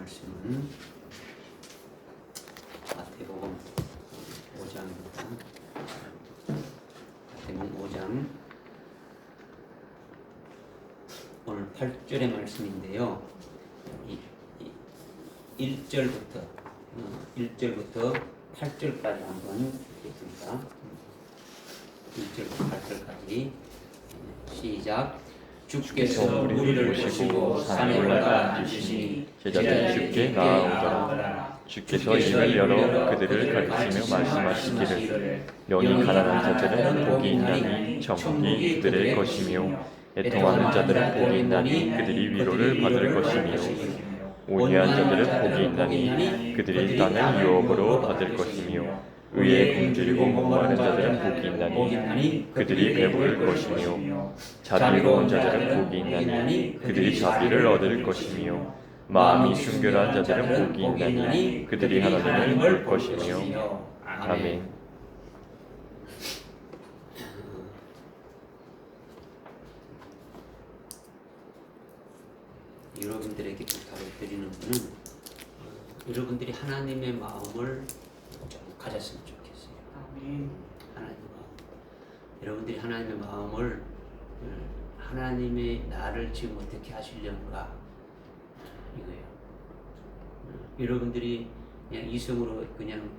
말씀은 마태복음 5장입니다. 마태복음 5장 오늘 8절의 말씀인데요. 1절부터 8절까지 한번 읽겠습니다. 1절부터 8절까지 시작. 주께서 우리를 보시고 산에 올라가 앉으시니 제자들이 주께 나아오더라. 주께서 입을 열어 그들을 가르치며 말씀하시기를 영이 가난한 자들은 복이 있나니 천국이 그들의 것이며 애통하는 자들은 복이 있나니 그들이 위로를 받을 것이며 온유한 자들은 복이 있나니 그들이 땅을 유업으로 받을 것이며 의에 굶주리고 목마른 자들은 복이 있나니 그들이 배부를 것이며 자비로운 자들은 복이 있나니 그들이 자비를 얻을 것이며 마음이 순결한 자들은 복이 있나니 그들이 하나님을 볼 것이며 아멘. 여러분들에게 부탁을 드리는 것은 여러분들이 하나님의 마음을 좀 가졌으면 좋겠어요. 하나님의 마음. 여러분들이 하나님의 마음을 하나님의 나를 지금 어떻게 하시려는가 이거예요. 여러분들이 그냥 이성으로 그냥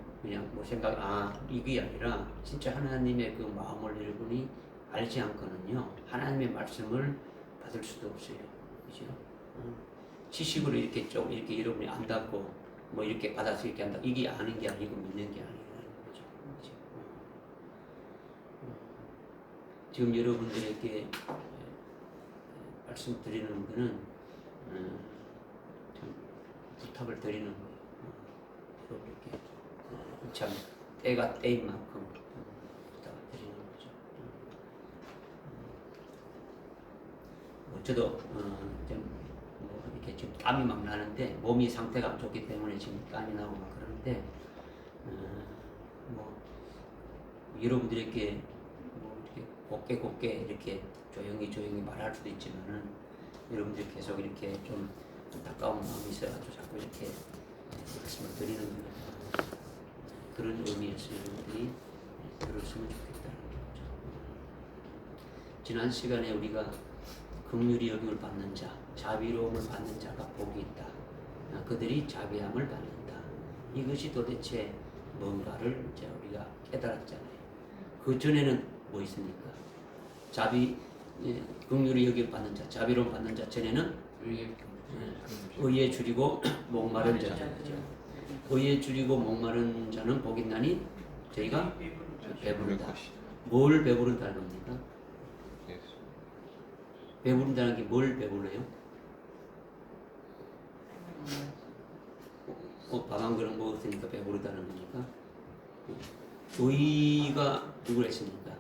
뭐 생각 이게 아니라 진짜 하나님의 그 마음을 여러분이 알지 않고는요 하나님의 말씀을 받을 수도 없어요. 그죠? 지식으로 이렇게 좀 이렇게 여러분이 안다고 뭐 이렇게 받아서 이렇게 한다 이게 아는 게 아니고 믿는 게 아니라는 거죠. 그렇죠? 지금 여러분들에게 말씀드리는 거는 좀 부탁을 드리는 거예요. 이렇게 참 때가 때인 만큼 부탁을 드리는 거죠. 저도 이렇게 지금 땀이 막 나는데 몸이 상태가 안 좋기 때문에 지금 땀이 나고 막 그러는데 뭐 여러분들에게 뭐 이렇게 곱게 이렇게 조용히 말할 수도 있지만은 여러분들이 계속 이렇게 좀 안타까운 마음이 있어가지고 자꾸 이렇게 말씀을 드리는 그런 의미에서 여러분들이 들었으면 좋겠다는 거죠. 지난 시간에 우리가 긍휼히 여김을 받는 자, 자비로움을 받는 자가 복이 있다. 그들이 자비함을 받는다. 이것이 도대체 뭔가를 이제 우리가 깨달았잖아요. 그 전에는 뭐 있습니까? 긍휼히 여김을 받는 자, 자비로움 받는 자 전에는 의에 줄이고 목마른 자죠. 의에 줄이고 목마른 자는 복이 있나니 저희가 배부르다. 뭘 배부른다는 겁니까? 배부른다는 게 뭘 배불러요? 밥 한 그릇 먹었으니까 배부르다는 겁니까? 의가 누구를 했습니까?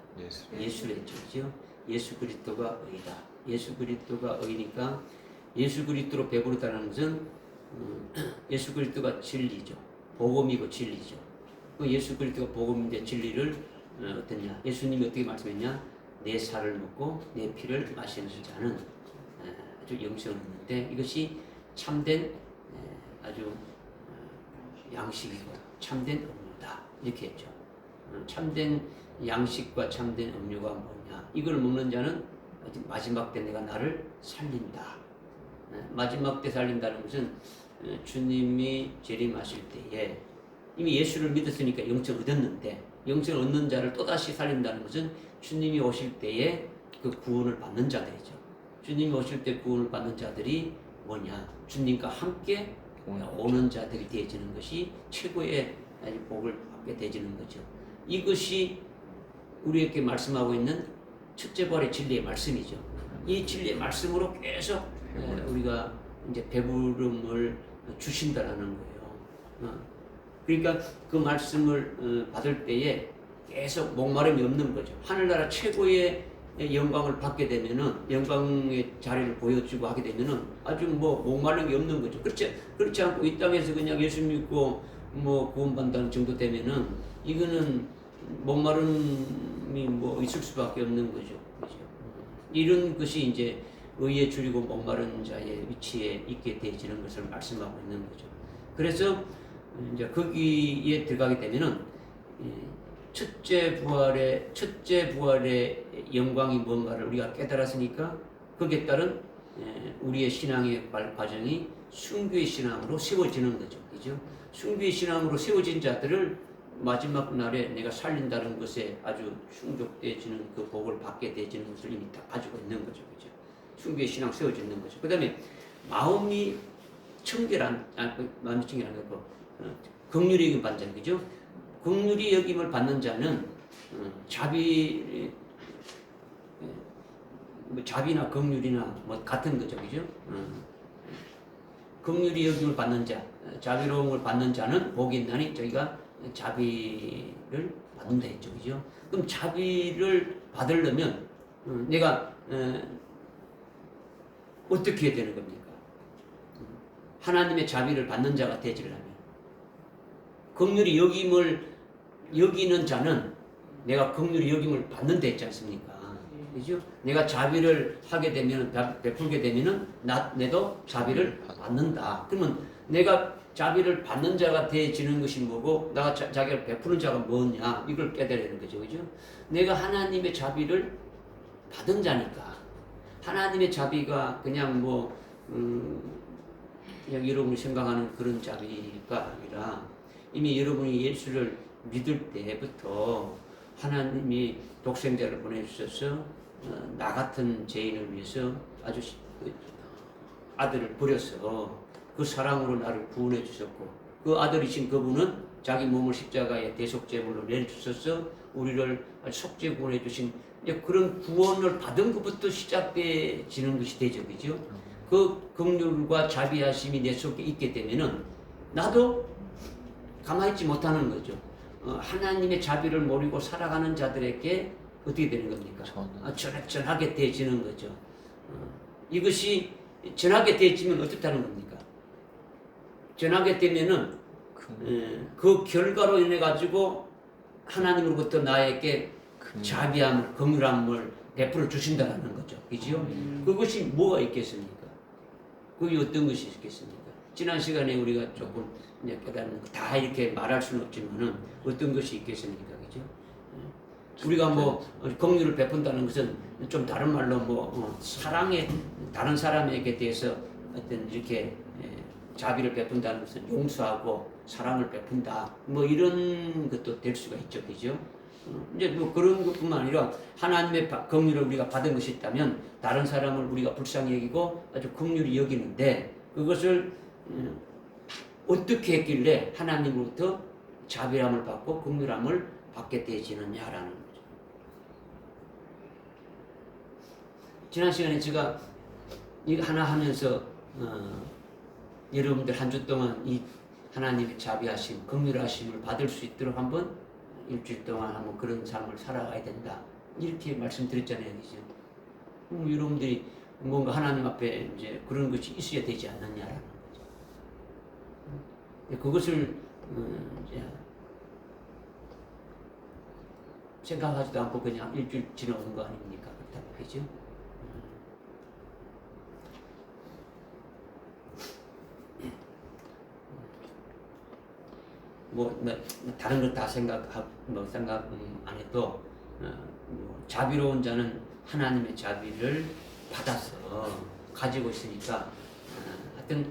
예수를 했죠. 그렇죠? 예수 그리스도가 의다. 예수 그리스도가 의니까 예수 그리스도로 배부르다는 것은 예수 그리스도가 진리죠. 복음이고 진리죠. 그 예수 그리스도가 복음인데 진리를 어떠냐? 예수님이 어떻게 말씀했냐? 내 살을 먹고 내 피를 마시는 자는 아주 영생을 얻는데 이것이 참된 아주 양식이고 참된 음료다 이렇게 했죠. 참된 양식과 참된 음료가 뭐냐? 이걸 먹는 자는 마지막 때 내가 나를 살린다. 마지막 때 살린다는 것은 주님이 재림하실 때에 이미 예수를 믿었으니까 영생을 얻었는데 영생을 얻는 자를 또다시 살린다는 것은 주님이 오실 때에 그 구원을 받는 자들이죠. 주님이 오실 때 구원을 받는 자들이 뭐냐? 주님과 함께 오는 자들이 되어지는 것이 최고의 복을 받게 되어지는 거죠. 이것이 우리에게 말씀하고 있는 첫째 부활의 진리의 말씀이죠. 이 진리의 말씀으로 계속 우리가 이제 배부름을 주신다라는 거예요. 그러니까 그 말씀을 받을 때에 계속 목마름이 없는 거죠. 하늘나라 최고의 영광을 받게 되면은 영광의 자리를 보여주고 하게 되면은 아주 뭐 목마른 게 없는 거죠. 그렇지 않고 이 땅에서 그냥 예수 믿고 뭐 구원받는다는 정도 되면은 이거는 목마름이 뭐 있을 수밖에 없는 거죠. 그렇죠? 이런 것이 이제 의에 줄이고 목마른 자의 위치에 있게 되어지는 것을 말씀하고 있는 거죠. 그래서 이제 거기에 들어가게 되면은 첫째 부활의 영광이 뭔가를 우리가 깨달았으니까 거기에 따른 우리의 신앙의 과정이 순교의 신앙으로 세워지는 거죠. 그죠? 순교의 신앙으로 세워진 자들을 마지막 날에 내가 살린다는 것에 아주 충족되어지는 그 복을 받게 되어지는 것을 이미 다 가지고 있는 거죠. 그죠? 순교의 신앙 세워지는 거죠. 그 다음에 마음이 청결한, 마음이 청결한 거고, 긍휼히 여김 받는 자, 그죠? 긍휼히 여김을 받는 자는 자비나 긍휼이나 뭐 같은 거죠, 그죠? 긍휼히 여김을 받는 자, 자비로움을 받는 자는 복이 있나니 저희가 자비를 받는다 했죠, 그죠? 그럼 자비를 받으려면 내가 어떻게 해야 되는 겁니까? 하나님의 자비를 받는 자가 되지려면 긍휼히 여기는 자는 내가 긍휼히 여김을 받는다 했지 않습니까? 그죠? 내가 자비를 하게 되면, 베풀게 되면은 내도 자비를 받는다. 그러면 내가 자비를 받는 자가 되어지는 것이 뭐고, 내가 자기를 베푸는 자가 뭐냐, 이걸 깨달아야 되는 거죠. 그죠? 내가 하나님의 자비를 받은 자니까. 하나님의 자비가 그냥 그냥 여러분이 생각하는 그런 자비가 아니라 이미 여러분이 예수를 믿을 때부터 하나님이 독생자를 보내주셔서 나 같은 죄인을 위해서 아주 아들을 버려서 그 사랑으로 나를 구원해 주셨고, 그 아들이신 그분은 자기 몸을 십자가에 대속제물로 내주셔서 우리를 속죄 구원해 주신 그런 구원을 받은 것부터 시작되어지는 것이 되죠. 그죠? 그 긍휼과 자비하심이 내 속에 있게 되면은 나도 가만히 있지 못하는 거죠. 하나님의 자비를 모르고 살아가는 자들에게 어떻게 되는 겁니까? 전하게 되어지는 거죠. 이것이 전하게 되어지면 어떻다는 겁니까? 전하게 되면은 그 결과로 인해 가지고 하나님으로부터 나에게 자비함을, 긍휼함을 베풀어 주신다는 거죠. 그죠? 그것이 뭐가 있겠습니까? 그게 어떤 것이 있겠습니까? 지난 시간에 우리가 조금 깨닫는 거 다 이렇게 말할 수는 없지만은 어떤 것이 있겠습니까? 그죠? 우리가 긍휼을 베푼다는 것은 좀 다른 말로 사랑에 다른 사람에게 대해서 어떤 이렇게 자비를 베푼다는 것은 용서하고 사랑을 베푼다. 이런 것도 될 수가 있죠. 그죠? 이제 그런 것뿐만 아니라 하나님의 긍휼을 우리가 받은 것이 있다면 다른 사람을 우리가 불쌍히 여기고 아주 긍휼히 여기는데 그것을 어떻게 했길래 하나님으로부터 자비함을 받고 긍휼함을 받게 되어지느냐라는 거죠. 지난 시간에 제가 이거 하나 하면서 여러분들 한 주 동안 이 하나님의 자비하심, 긍휼하심을 받을 수 있도록 한번 일주일 동안 한번 그런 삶을 살아가야 된다. 이렇게 말씀드렸잖아요. 그죠? 여러분들이 뭔가 하나님 앞에 이제 그런 것이 있어야 되지 않느냐라는 거죠. 그것을 이제 생각하지도 않고 그냥 일주일 지나온 거 아닙니까? 그렇다고 그죠? 다른 것 다 생각 안 해도 자비로운 자는 하나님의 자비를 받아서 가지고 있으니까 하여튼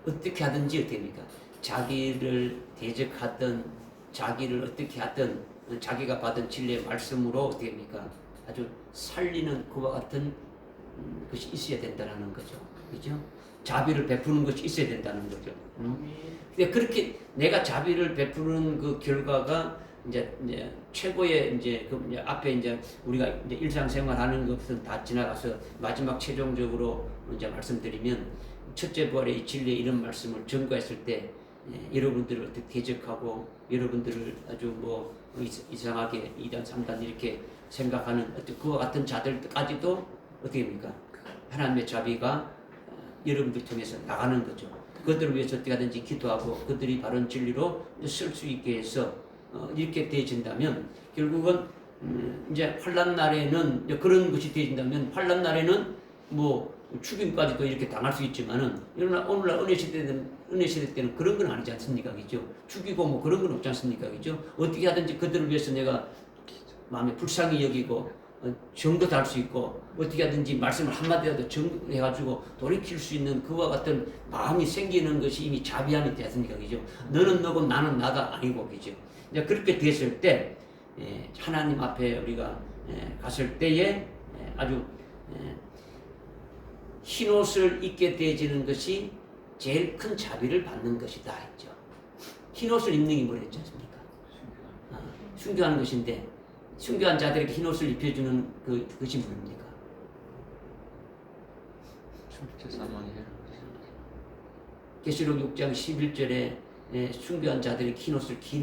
어떻게 하든지 어떻게 합니까? 자기를 대적하든 자기를 어떻게 하든 자기가 받은 진리의 말씀으로 어떻게 합니까? 아주 살리는 그와 같은 것이 있어야 된다는 거죠. 그죠? 자비를 베푸는 것이 있어야 된다는 거죠. 근데 그렇게 내가 자비를 베푸는 그 결과가 이제 최고의 이제 앞에 이제 우리가 이제 일상생활하는 것은 다 지나가서 마지막 최종적으로 이제 말씀드리면 첫째 부활의 이 진리의 이런 말씀을 전가했을 때 여러분들을 어떻게 대적하고 여러분들을 아주 이상하게 2단 3단 이렇게 생각하는 어떤 그와 같은 자들까지도 어떻게 합니까? 하나님의 자비가 여러분들 통해서 나가는 거죠. 그들을 위해서 어떻게 하든지 기도하고 그들이 바른 진리로 쓸 수 있게 해서 이렇게 되어진다면 결국은 이제 환난 날에는 그런 것이 되어진다면 환난 날에는 뭐 죽임까지도 이렇게 당할 수 있지만은 오늘날 은혜 시대 때는 그런 건 아니지 않습니까, 그죠? 죽이고 뭐 그런 건 없지 않습니까, 그죠? 어떻게 하든지 그들을 위해서 내가 마음에 불쌍히 여기고 정도 할 수 있고 어떻게 하든지 말씀을 한마디라도 정해가지고 돌이킬 수 있는 그와 같은 마음이 생기는 것이 이미 자비함이 되었으니까, 그죠? 너는 너고 나는 나가 아니고, 그죠? 이제 그렇게 됐을 때 하나님 앞에 우리가 갔을 때에 아주 흰옷을 입게 되어지는 것이 제일 큰 자비를 받는 것이다 했죠. 흰옷을 입는 게 뭐랬지 않습니까? 순교하는 것인데 순교한 자들에게 흰옷을 입혀주는 그것이 뭡니까? 계시록 6장 11절에 순교한 자들이 긴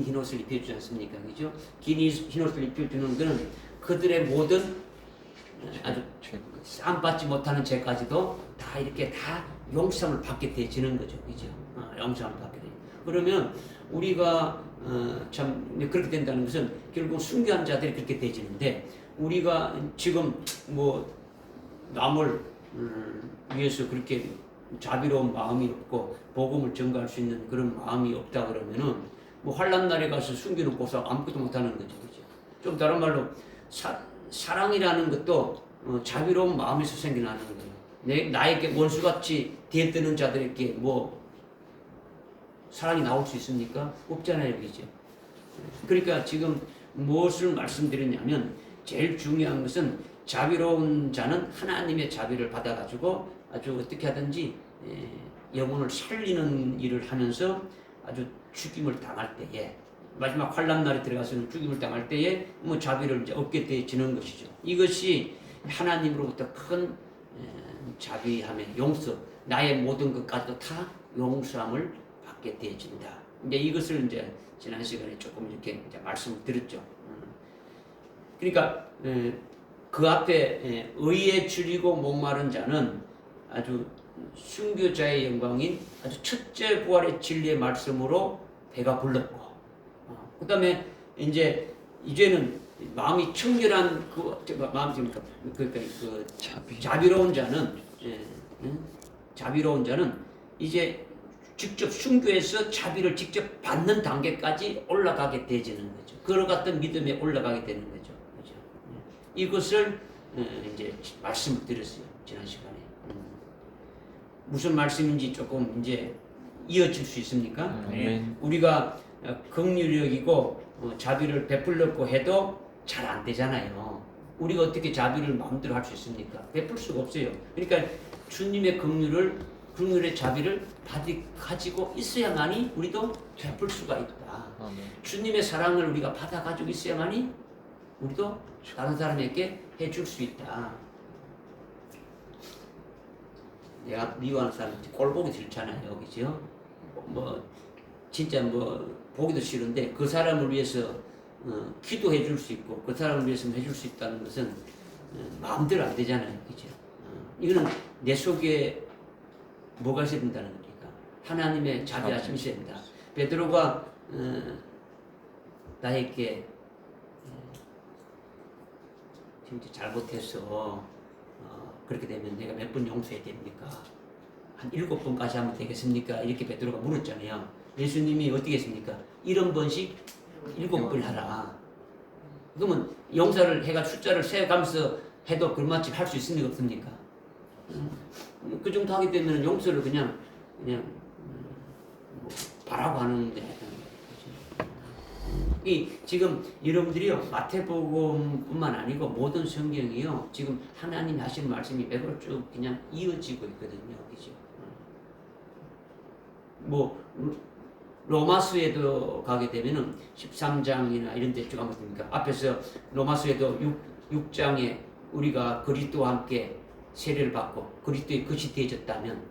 흰옷을 입혀주지 않습니까? 그죠? 긴 흰옷을 입혀주는 것은 그들의 모든 아주 쌈받지 못하는 죄까지도 다 이렇게 다 용서함을 받게 되지는 거죠. 그죠? 용서함을 받게 돼요. 그러면 우리가 참 그렇게 된다는 것은 결국 순교한 자들이 그렇게 되지는데 우리가 지금 뭐 남을 위해서 그렇게 자비로운 마음이 없고 복음을 전가할 수 있는 그런 마음이 없다 그러면은 뭐 환난 날에 가서 숨기는 고사 아무것도 못하는 거죠, 그죠? 좀 다른 말로 사랑이라는 것도 자비로운 마음에서 생겨나는 거예요. 나에게 원수같이 대드는 자들에게 뭐 사랑이 나올 수 있습니까? 없잖아요, 그죠? 그러니까 지금 무엇을 말씀드리냐면 제일 중요한 것은 자비로운 자는 하나님의 자비를 받아가지고 아주 어떻게 하든지 영혼을 살리는 일을 하면서 아주 죽임을 당할 때에 마지막 환난 날에 들어가서는 죽임을 당할 때에 뭐 자비를 이제 얻게 되지는 것이죠. 이것이 하나님으로부터 큰 자비함의 용서, 나의 모든 것까지도 다 용서함을 받게 되어진다. 이제 이것을 이제 지난 시간에 조금 이렇게 이제 말씀을 드렸죠. 그러니까 그 앞에 의에 줄이고 목마른 자는 아주 순교자의 영광인 아주 첫째 부활의 진리의 말씀으로 배가 불렀고, 그 다음에 이제는 마음이 청결한 자비로운 자는 이제 직접 순교해서 자비를 직접 받는 단계까지 올라가게 되지는 거죠. 그와 같은 믿음에 올라가게 되는 거죠. 그죠? 이것을 이제 말씀을 드렸어요, 지난 시간에. 무슨 말씀인지 조금 이제 이어질 수 있습니까? 우리가 긍휼히 여기고 자비를 베풀려고 해도 잘 안 되잖아요. 우리가 어떻게 자비를 마음대로 할 수 있습니까? 베풀 수가 없어요. 그러니까 주님의 긍휼의 자비를 가지고 있어야만이 우리도 베풀 수가 있다. 주님의 사랑을 우리가 받아가지고 있어야만이 우리도 다른 사람에게 해줄 수 있다. 내가 미워하는 사람 꼴 보기 싫잖아요, 그죠? 뭐 진짜 뭐 보기도 싫은데 그 사람을 위해서 기도해 줄 수 있고 그 사람을 위해서 해줄 수 있다는 것은 마음대로 안 되잖아요, 그죠? 이거는 내 속에 뭐가 있어야 된다는 겁니까? 하나님의 자비하심이 있어야 된다. 베드로가 나에게 진짜 잘못해서 그렇게 되면 내가 몇 번 용서해야 됩니까? 한 7번까지 하면 되겠습니까? 이렇게 베드로가 물었잖아요. 예수님이 어떻게 했습니까? 70번씩 7번 하라. 그러면 용서를 해가 숫자를 세가면서 해도 그만치 할 수 있습니까? 없습니까? 그 정도 하게 되면 용서를 그냥 뭐 바라고 하는데 지금 여러분들이요 마태복음뿐만 아니고 모든 성경이요 지금 하나님 하시는 말씀이 매번 쭉 그냥 이어지고 있거든요, 그죠? 뭐 로마서에도 가게 되면은 13장이나 이런 데 쭉 하면 됩니까? 앞에서 로마서에도 6장에 우리가 그리스도와 함께 세례를 받고 그리스도의 것이 되어졌다면,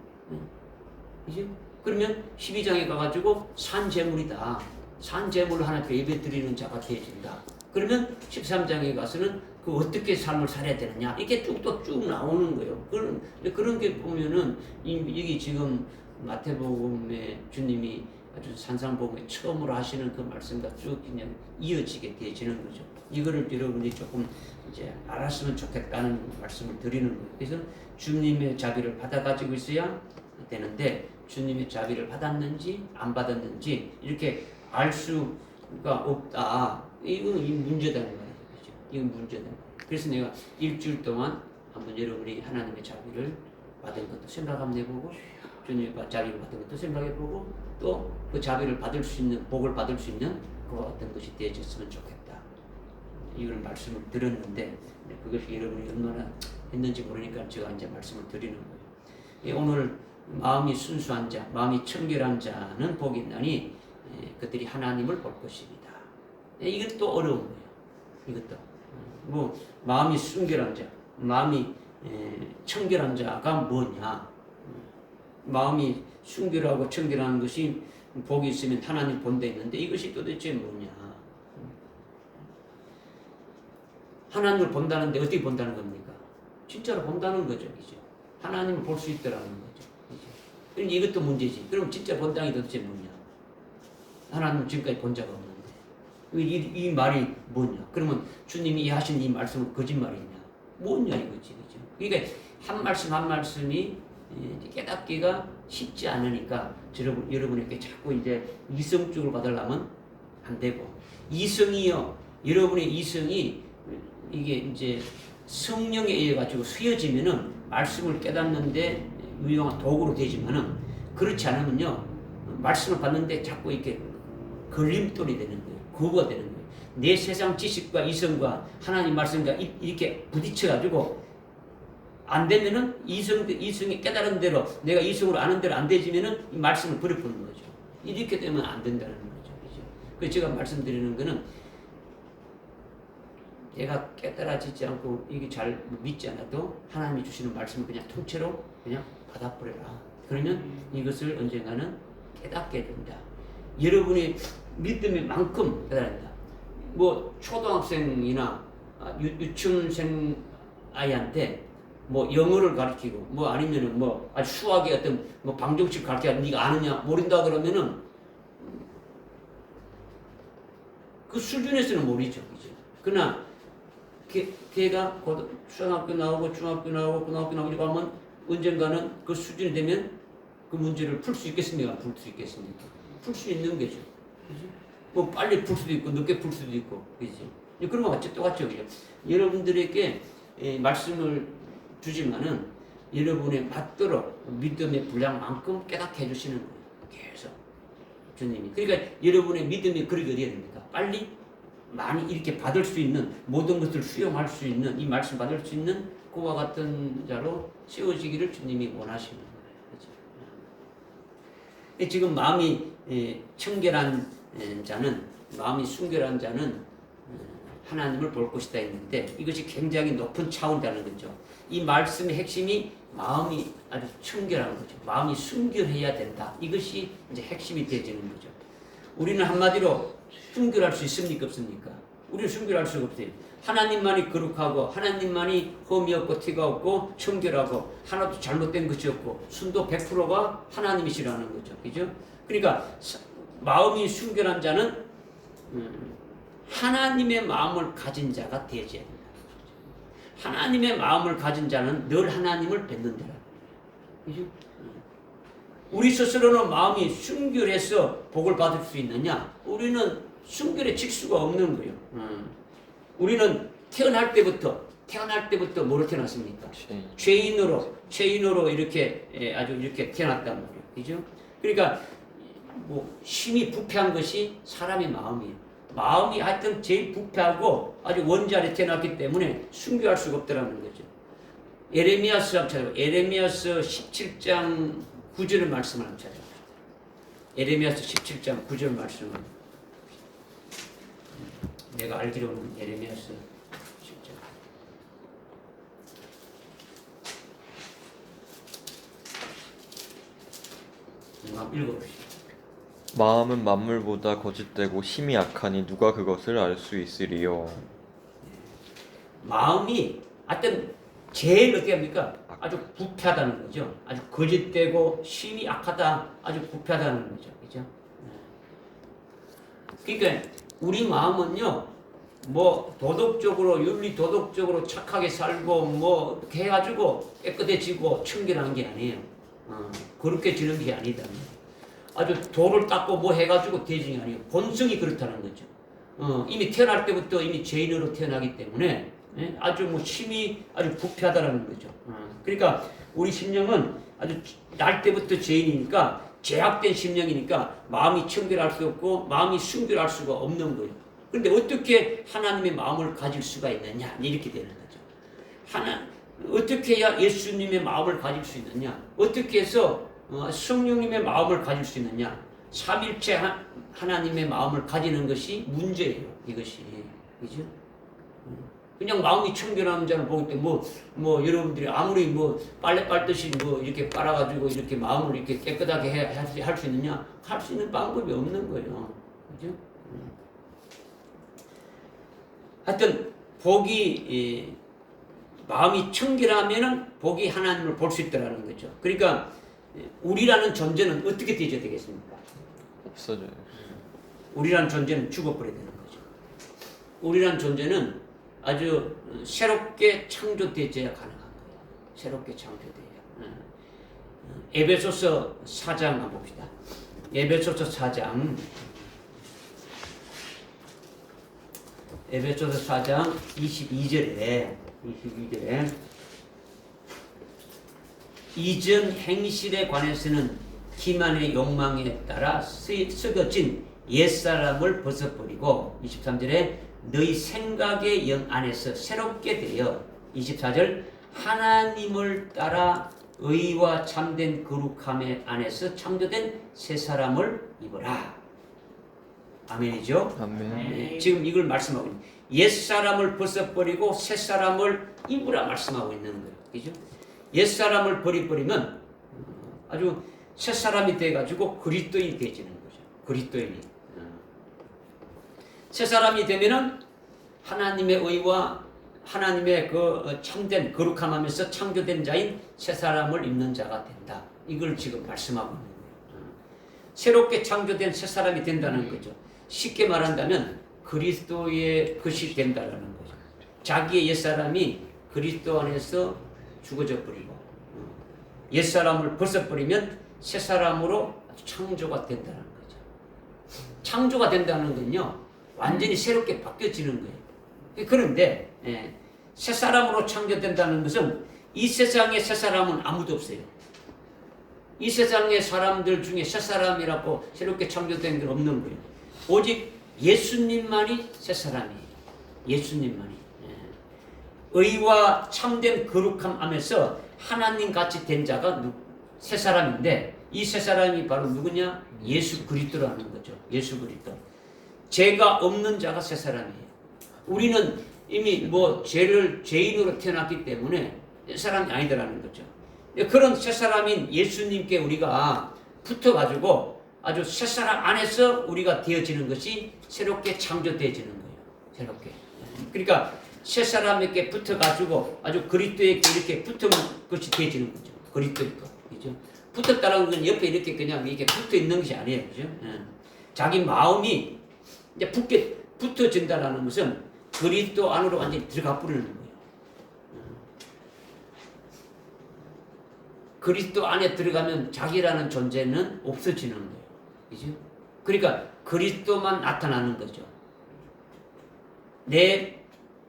그죠? 그러면 12장에 가가지고 산재물이다. 산재물을 하나님께 예배드리는 자가 되어진다. 그러면 13장에 가서는 그 어떻게 삶을 살아야 되느냐 이게 쭉 나오는 거예요. 그런 게 보면은 여기 지금 마태복음에 주님이 아주 산상복음에 처음으로 하시는 그 말씀과 쭉 그냥 이어지게 되어지는 거죠. 이거를 여러분이 조금 이제 알았으면 좋겠다는 말씀을 드리는 거예요. 그래서 주님의 자비를 받아 가지고 있어야 되는데 주님의 자비를 받았는지 안 받았는지 이렇게 알 수가 없다. 이건 이 문제다는 거예요. 그렇죠? 이건 문제다. 그래서 내가 일주일 동안 한번 여러분이 하나님의 자비를 받은 것도 생각 한번 해보고 주님의 자비를 받은 것도 생각해보고 또 그 자비를 받을 수 있는 복을 받을 수 있는 그와 같은 것이 되어졌으면 좋겠다. 이런 말씀을 드렸는데 그것이 여러분이 얼마나 했는지 모르니까 제가 이제 말씀을 드리는 거예요. 오늘 마음이 순수한 자, 마음이 청결한 자는 복이 있나니 그들이 하나님을 볼 것입니다. 이건 또 어려운 거예요. 이것도 뭐 마음이 순결한 자, 마음이 청결한 자가 뭐냐? 마음이 순결하고 청결한 것이 복이 있으면 하나님 본데 있는데 이것이 도대체 뭐냐? 하나님을 본다는데 어떻게 본다는 겁니까? 진짜로 본다는 거죠, 이제 하나님을 볼 수 있다라는 거죠. 그럼 이것도 문제지. 그럼 진짜 본다는 게 도대체 뭐냐? 하나님은 지금까지 본 적가 없는데 이 말이 뭐냐? 그러면 주님이 하신 이 말씀은 거짓말이냐? 뭐냐 이거지, 그죠? 그러니까 한 말씀 한 말씀이 깨닫기가 쉽지 않으니까 여러분에게 자꾸 이제 이성적으로 받으려면 안 되고 이성이요. 여러분의 이성이 이게 이제 성령에 의해 가지고 수여지면은 말씀을 깨닫는데 유용한 도구로 되지만은 그렇지 않으면요 말씀을 받는데 자꾸 이렇게 걸림돌이 되는 거예요. 거부가 되는 거예요. 내 세상 지식과 이성과 하나님 말씀과 이렇게 부딪혀 가지고 안 되면은 이성이 깨달은 대로 내가 이성으로 아는 대로 안 되지면은 이 말씀을 버려보는 거죠. 이렇게 되면 안 된다는 거죠. 그죠? 그래서 제가 말씀드리는 거는 내가 깨달아지지 않고 이게 잘 믿지 않아도 하나님이 주시는 말씀을 그냥 통째로 그냥 받아버려라. 그러면 이것을 언젠가는 깨닫게 된다. 여러분의 믿음의 만큼 깨달아야 된다. 뭐 초등학생이나 유치원생 아이한테 뭐 영어를 가르치고 뭐 아니면은 뭐 아주 수학의 어떤 뭐 방정식 가르쳐 네가 아느냐 모른다 그러면은 그 수준에서는 모르죠, 그죠? 그러나 걔가 초등학교 나오고 중학교 나오고 고등학교 나오고 이렇게 하면 언젠가는 그 수준이 되면 그 문제를 풀 수 있겠습니까? 풀 수 있겠습니까? 풀 수 있는 거죠, 그죠? 뭐 빨리 풀 수도 있고 늦게 풀 수도 있고, 그죠? 그런 거 같죠, 똑같죠, 그죠? 여러분들에게 말씀을 주지만은 여러분의 맞도록 믿음의 분량만큼 깨닫게 해주시는 거예요. 계속 주님이. 그러니까 여러분의 믿음이 그렇게 어디야 됩니까? 빨리 많이 이렇게 받을 수 있는 모든 것을 수용할 수 있는 이 말씀 받을 수 있는 그와 같은 자로 세워지기를 주님이 원하시는 거예요. 그렇죠? 지금 마음이 청결한 자는 마음이 순결한 자는 하나님을 볼 것이다 했는데 이것이 굉장히 높은 차원이라는 거죠. 이 말씀의 핵심이 마음이 아주 청결한 거죠. 마음이 순결해야 된다. 이것이 이제 핵심이 되어지는 거죠. 우리는 한마디로 순결할 수 있습니까? 없습니까? 우리는 순결할 수가 없어요. 하나님만이 거룩하고 하나님만이 흠이 없고 티가 없고 청결하고 하나도 잘못된 것이 없고 순도 100%가 하나님이시라는 거죠. 그죠? 그러니까 마음이 순결한 자는 하나님의 마음을 가진 자가 되어져야 된다. 하나님의 마음을 가진 자는 늘 하나님을 뵙는다. 그죠? 우리 스스로는 마음이 순결해서 복을 받을 수 있느냐? 우리는 순결해질 수가 없는 거예요. 우리는 태어날 때부터 뭐로 태어났습니까? 죄인으로 이렇게 아주 이렇게 태어났단 말이에요. 그죠? 그러니까 뭐 심히 부패한 것이 사람의 마음이에요. 마음이 하여튼 제일 부패하고 아주 원자리에 태어났기 때문에 순교할 수가 없다는 거죠. 에레미야서 한번 찾아봐. 에레미야서 17장 9절의 말씀을 한번 찾아봐. 에레미야서 17장 9절 말씀을 내가 알기로는 에레미야서 10장 한번 읽어봅시다. 마음은 만물보다 거짓되고 심히 악하니 누가 그것을 알 수 있으리요. 마음이 하여튼 제일 어떻게 합니까? 아주 부패하다는 거죠. 아주 거짓되고 심히 악하다, 아주 부패하다는 거죠. 그죠? 그러니까 우리 마음은요, 뭐 도덕적으로 윤리 도덕적으로 착하게 살고 뭐 이렇게 해가지고 깨끗해지고 청결한 게 아니에요. 그렇게 지는 게 아니다. 아주 돌을 닦고 뭐 해가지고 되지 아니에요. 본성이 그렇다는 거죠. 이미 태어날 때부터 이미 죄인으로 태어나기 때문에 아주 뭐 심히 아주 부패하다라는 거죠. 그러니까 우리 심령은 아주 날 때부터 죄인이니까 죄악된 심령이니까 마음이 청결할 수 없고 마음이 순결할 수가 없는 거예요. 그런데 어떻게 하나님의 마음을 가질 수가 있느냐 이렇게 되는 거죠. 어떻게 해야 예수님의 마음을 가질 수 있느냐? 어떻게 해서 성령님의 마음을 가질 수 있느냐? 삼일체 하나님의 마음을 가지는 것이 문제예요. 이것이 그죠? 그냥 마음이 청결한 자를 보기 때문에 뭐 여러분들이 아무리 뭐 빨래 빨듯이 뭐 이렇게 빨아가지고 이렇게 마음을 이렇게 깨끗하게 할 수 있느냐? 할 수 있는 방법이 없는 거예요. 그죠? 하여튼 복이 마음이 청결하면은 복이 하나님을 볼 수 있다라는 거죠. 그러니까 우리라는 존재는 어떻게 되어야 되겠습니까? 없어져요. 우리라는 존재는 죽어버려야 되는 거죠. 우리라는 존재는 아주 새롭게 창조되어야 가능한 거예요. 새롭게 창조되어야. 에베소서 4장 한번 봅시다. 에베소서 4장. 에베소서 4장 22절에 이전 행실에 관해서는 기만의 욕망에 따라 썩어진 옛사람을 벗어버리고 23절에 너희 생각의 영 안에서 새롭게 되어 24절 하나님을 따라 의와 참된 거룩함의 안에서 창조된 새 사람을 입어라. 아멘이죠? 아멘. 네, 지금 이걸 말씀하고 있는 옛사람을 벗어버리고 새사람을 입으라 말씀하고 있는 거예요. 그죠? 옛사람을 버리면 아주 새사람이 돼가지고 그리스도인이 되지는 거죠. 그리스도인이. 새사람이 되면은 하나님의 의와 하나님의 그 참된 거룩함 하면서 창조된 자인 새사람을 입는 자가 된다. 이걸 지금 말씀하고 있는 거예요. 새롭게 창조된 새사람이 된다는 거죠. 쉽게 말한다면 그리스도의 것이 된다는 거죠. 자기의 옛사람이 그리스도 안에서 죽어져 버리고 옛사람을 벗어버리면 새사람으로 창조가 된다는 거죠. 창조가 된다는 건요 완전히 새롭게 바뀌어지는 거예요. 그런데 새사람으로 창조된다는 것은 이 세상에 새사람은 아무도 없어요. 이 세상의 사람들 중에 새사람이라고 새롭게 창조된 게 없는 거예요. 오직 예수님만이 새사람이에요. 예수님만이. 의와 참된 거룩함 하면서 하나님 같이 된 자가 새사람인데 이 새사람이 바로 누구냐? 예수 그리스도라는 거죠. 예수 그리스도. 죄가 없는 자가 새사람이에요. 우리는 이미 뭐 죄인으로 태어났기 때문에 새사람이 아니더라는 거죠. 그런 새사람인 예수님께 우리가 붙어가지고 아주 새사람 안에서 우리가 되어지는 것이 새롭게 창조되어지는 거예요. 새롭게. 그러니까 새사람에게 붙어가지고 아주 그리스도에게 이렇게 붙은 것이 되어지는 거죠. 그리스도의 것. 그죠? 붙었다는 건 옆에 이렇게 그냥 이렇게 붙어 있는 것이 아니에요. 그죠? 자기 마음이 이제 붙어진다는 것은 그리스도 안으로 완전히 들어가 버리는 거예요. 그리스도 안에 들어가면 자기라는 존재는 없어지는 거예요. 그죠? 그러니까 그리스도만 나타나는 거죠.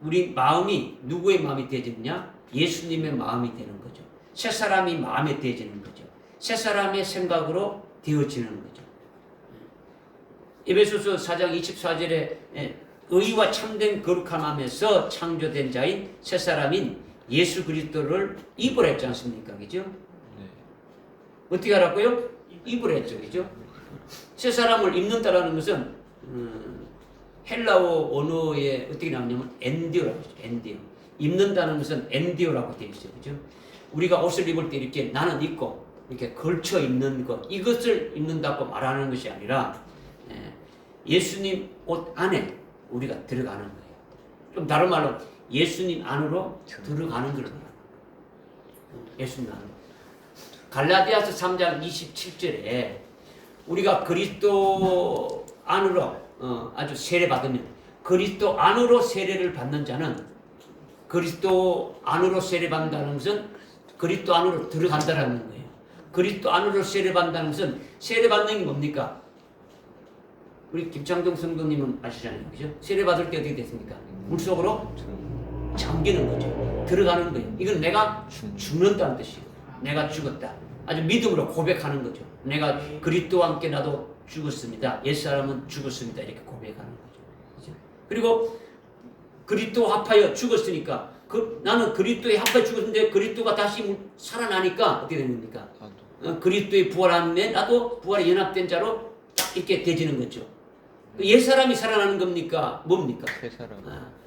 우리 마음이 누구의 마음이 되어지느냐? 예수님의 마음이 되는 거죠. 새 사람이 마음에 되어지는 거죠. 새 사람의 생각으로 되어지는 거죠. 에베소서 4장 24절에 의와 참된 거룩함하면서 창조된 자인 새 사람인 예수 그리스도를 입으라 했지 않습니까? 그죠? 네. 어떻게 하라고요? 입으라 했죠. 그죠? 새 사람을 입는다라는 것은 헬라어 언어에 어떻게 나오냐면 엔디오라고 하죠. 엔디오. 입는다는 것은 엔디오라고 되어 있어요. 그죠? 우리가 옷을 입을 때 이렇게 나는 입고 이렇게 걸쳐 입는 것 이것을 입는다고 말하는 것이 아니라 예수님 옷 안에 우리가 들어가는 거예요. 좀 다른 말로 예수님 안으로 들어가는 걸 말합니다. 예수님 안으로. 갈라디아서 3장 27절에 우리가 그리스도 안으로 아주 세례 받으면 그리스도 안으로 세례를 받는 자는 그리스도 안으로 세례 받는다는 것은 그리스도 안으로 들어간다라는 거예요. 그리스도 안으로 세례 받는다는 것은 세례 받는 게 뭡니까? 우리 김창동 성도님은 아시잖아요, 그죠? 세례 받을 때 어떻게 됐습니까? 물속으로 잠기는 거죠. 들어가는 거예요. 이건 내가 죽는다는 뜻이에요. 내가 죽었다. 아주 믿음으로 고백하는 거죠. 내가 그리스도와 함께 나도 죽었습니다. 옛사람은 죽었습니다. 이렇게 고백하는 거죠. 그죠? 그리고 그리스도와 합하여 죽었으니까 나는 그리스도에 합하여 죽었는데 그리스도가 다시 살아나니까 어떻게 되는 겁니까? 그리스도의 부활함에 나도 부활에 연합된 자로 딱 이렇게 되지는 거죠. 옛사람이 살아나는 겁니까? 뭡니까?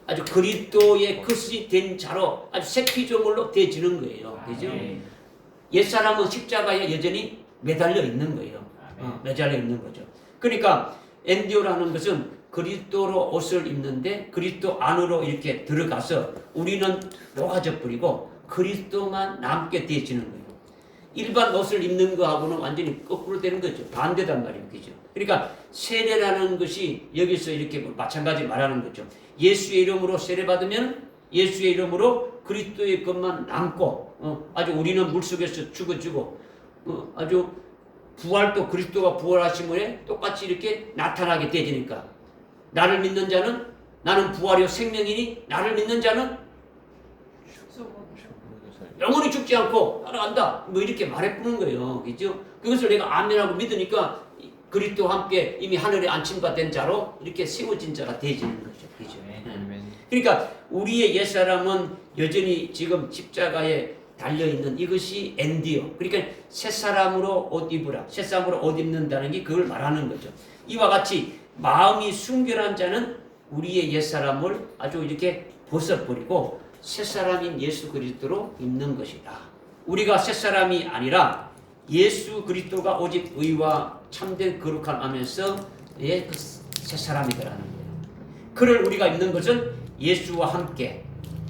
아주 그리스도의 것이 된 자로 아주 새 피조물로 되지는 거예요. 그죠? 옛사람은 십자가에 여전히 매달려 있는 거예요. 매달려 있는 거죠. 그러니까 엔디오라는 것은 그리스도로 옷을 입는데 그리스도 안으로 이렇게 들어가서 우리는 녹아져 버리고 그리스도만 남게 되어지는 거예요. 일반 옷을 입는 거하고는 완전히 거꾸로 되는 거죠. 반대단 말이에요. 그죠? 그러니까 세례라는 것이 여기서 이렇게 마찬가지 말하는 거죠. 예수의 이름으로 세례 받으면 예수의 이름으로 그리스도의 것만 남고 아주 우리는 물속에서 죽어지고 아주 부활도 그리스도가 부활하심에 똑같이 이렇게 나타나게 되지니까 나를 믿는 자는 나는 부활이요 생명이니 나를 믿는 자는 영원히 죽지 않고 따라간다. 뭐 이렇게 말해보는 거예요. 그죠? 그것을 내가 아멘하고 믿으니까 그리스도와 함께 이미 하늘에 안침받은 자로 이렇게 세워진 자가 되어지는 거죠. 그죠? 그러니까 우리의 옛사람은 여전히 지금 십자가에 달려있는 이것이 엔디오. 그러니까 새사람으로 옷 입으라. 새사람으로 옷 입는다는 게 그걸 말하는 거죠. 이와 같이 마음이 순결한 자는 우리의 옛사람을 아주 이렇게 벗어버리고 새사람인 예수 그리스도로 입는 것이다. 우리가 새사람이 아니라 예수 그리스도가 오직 의와 참된 거룩함 하면서 그 새사람이더라는 거예요. 그를 우리가 입는 것은 예수와 함께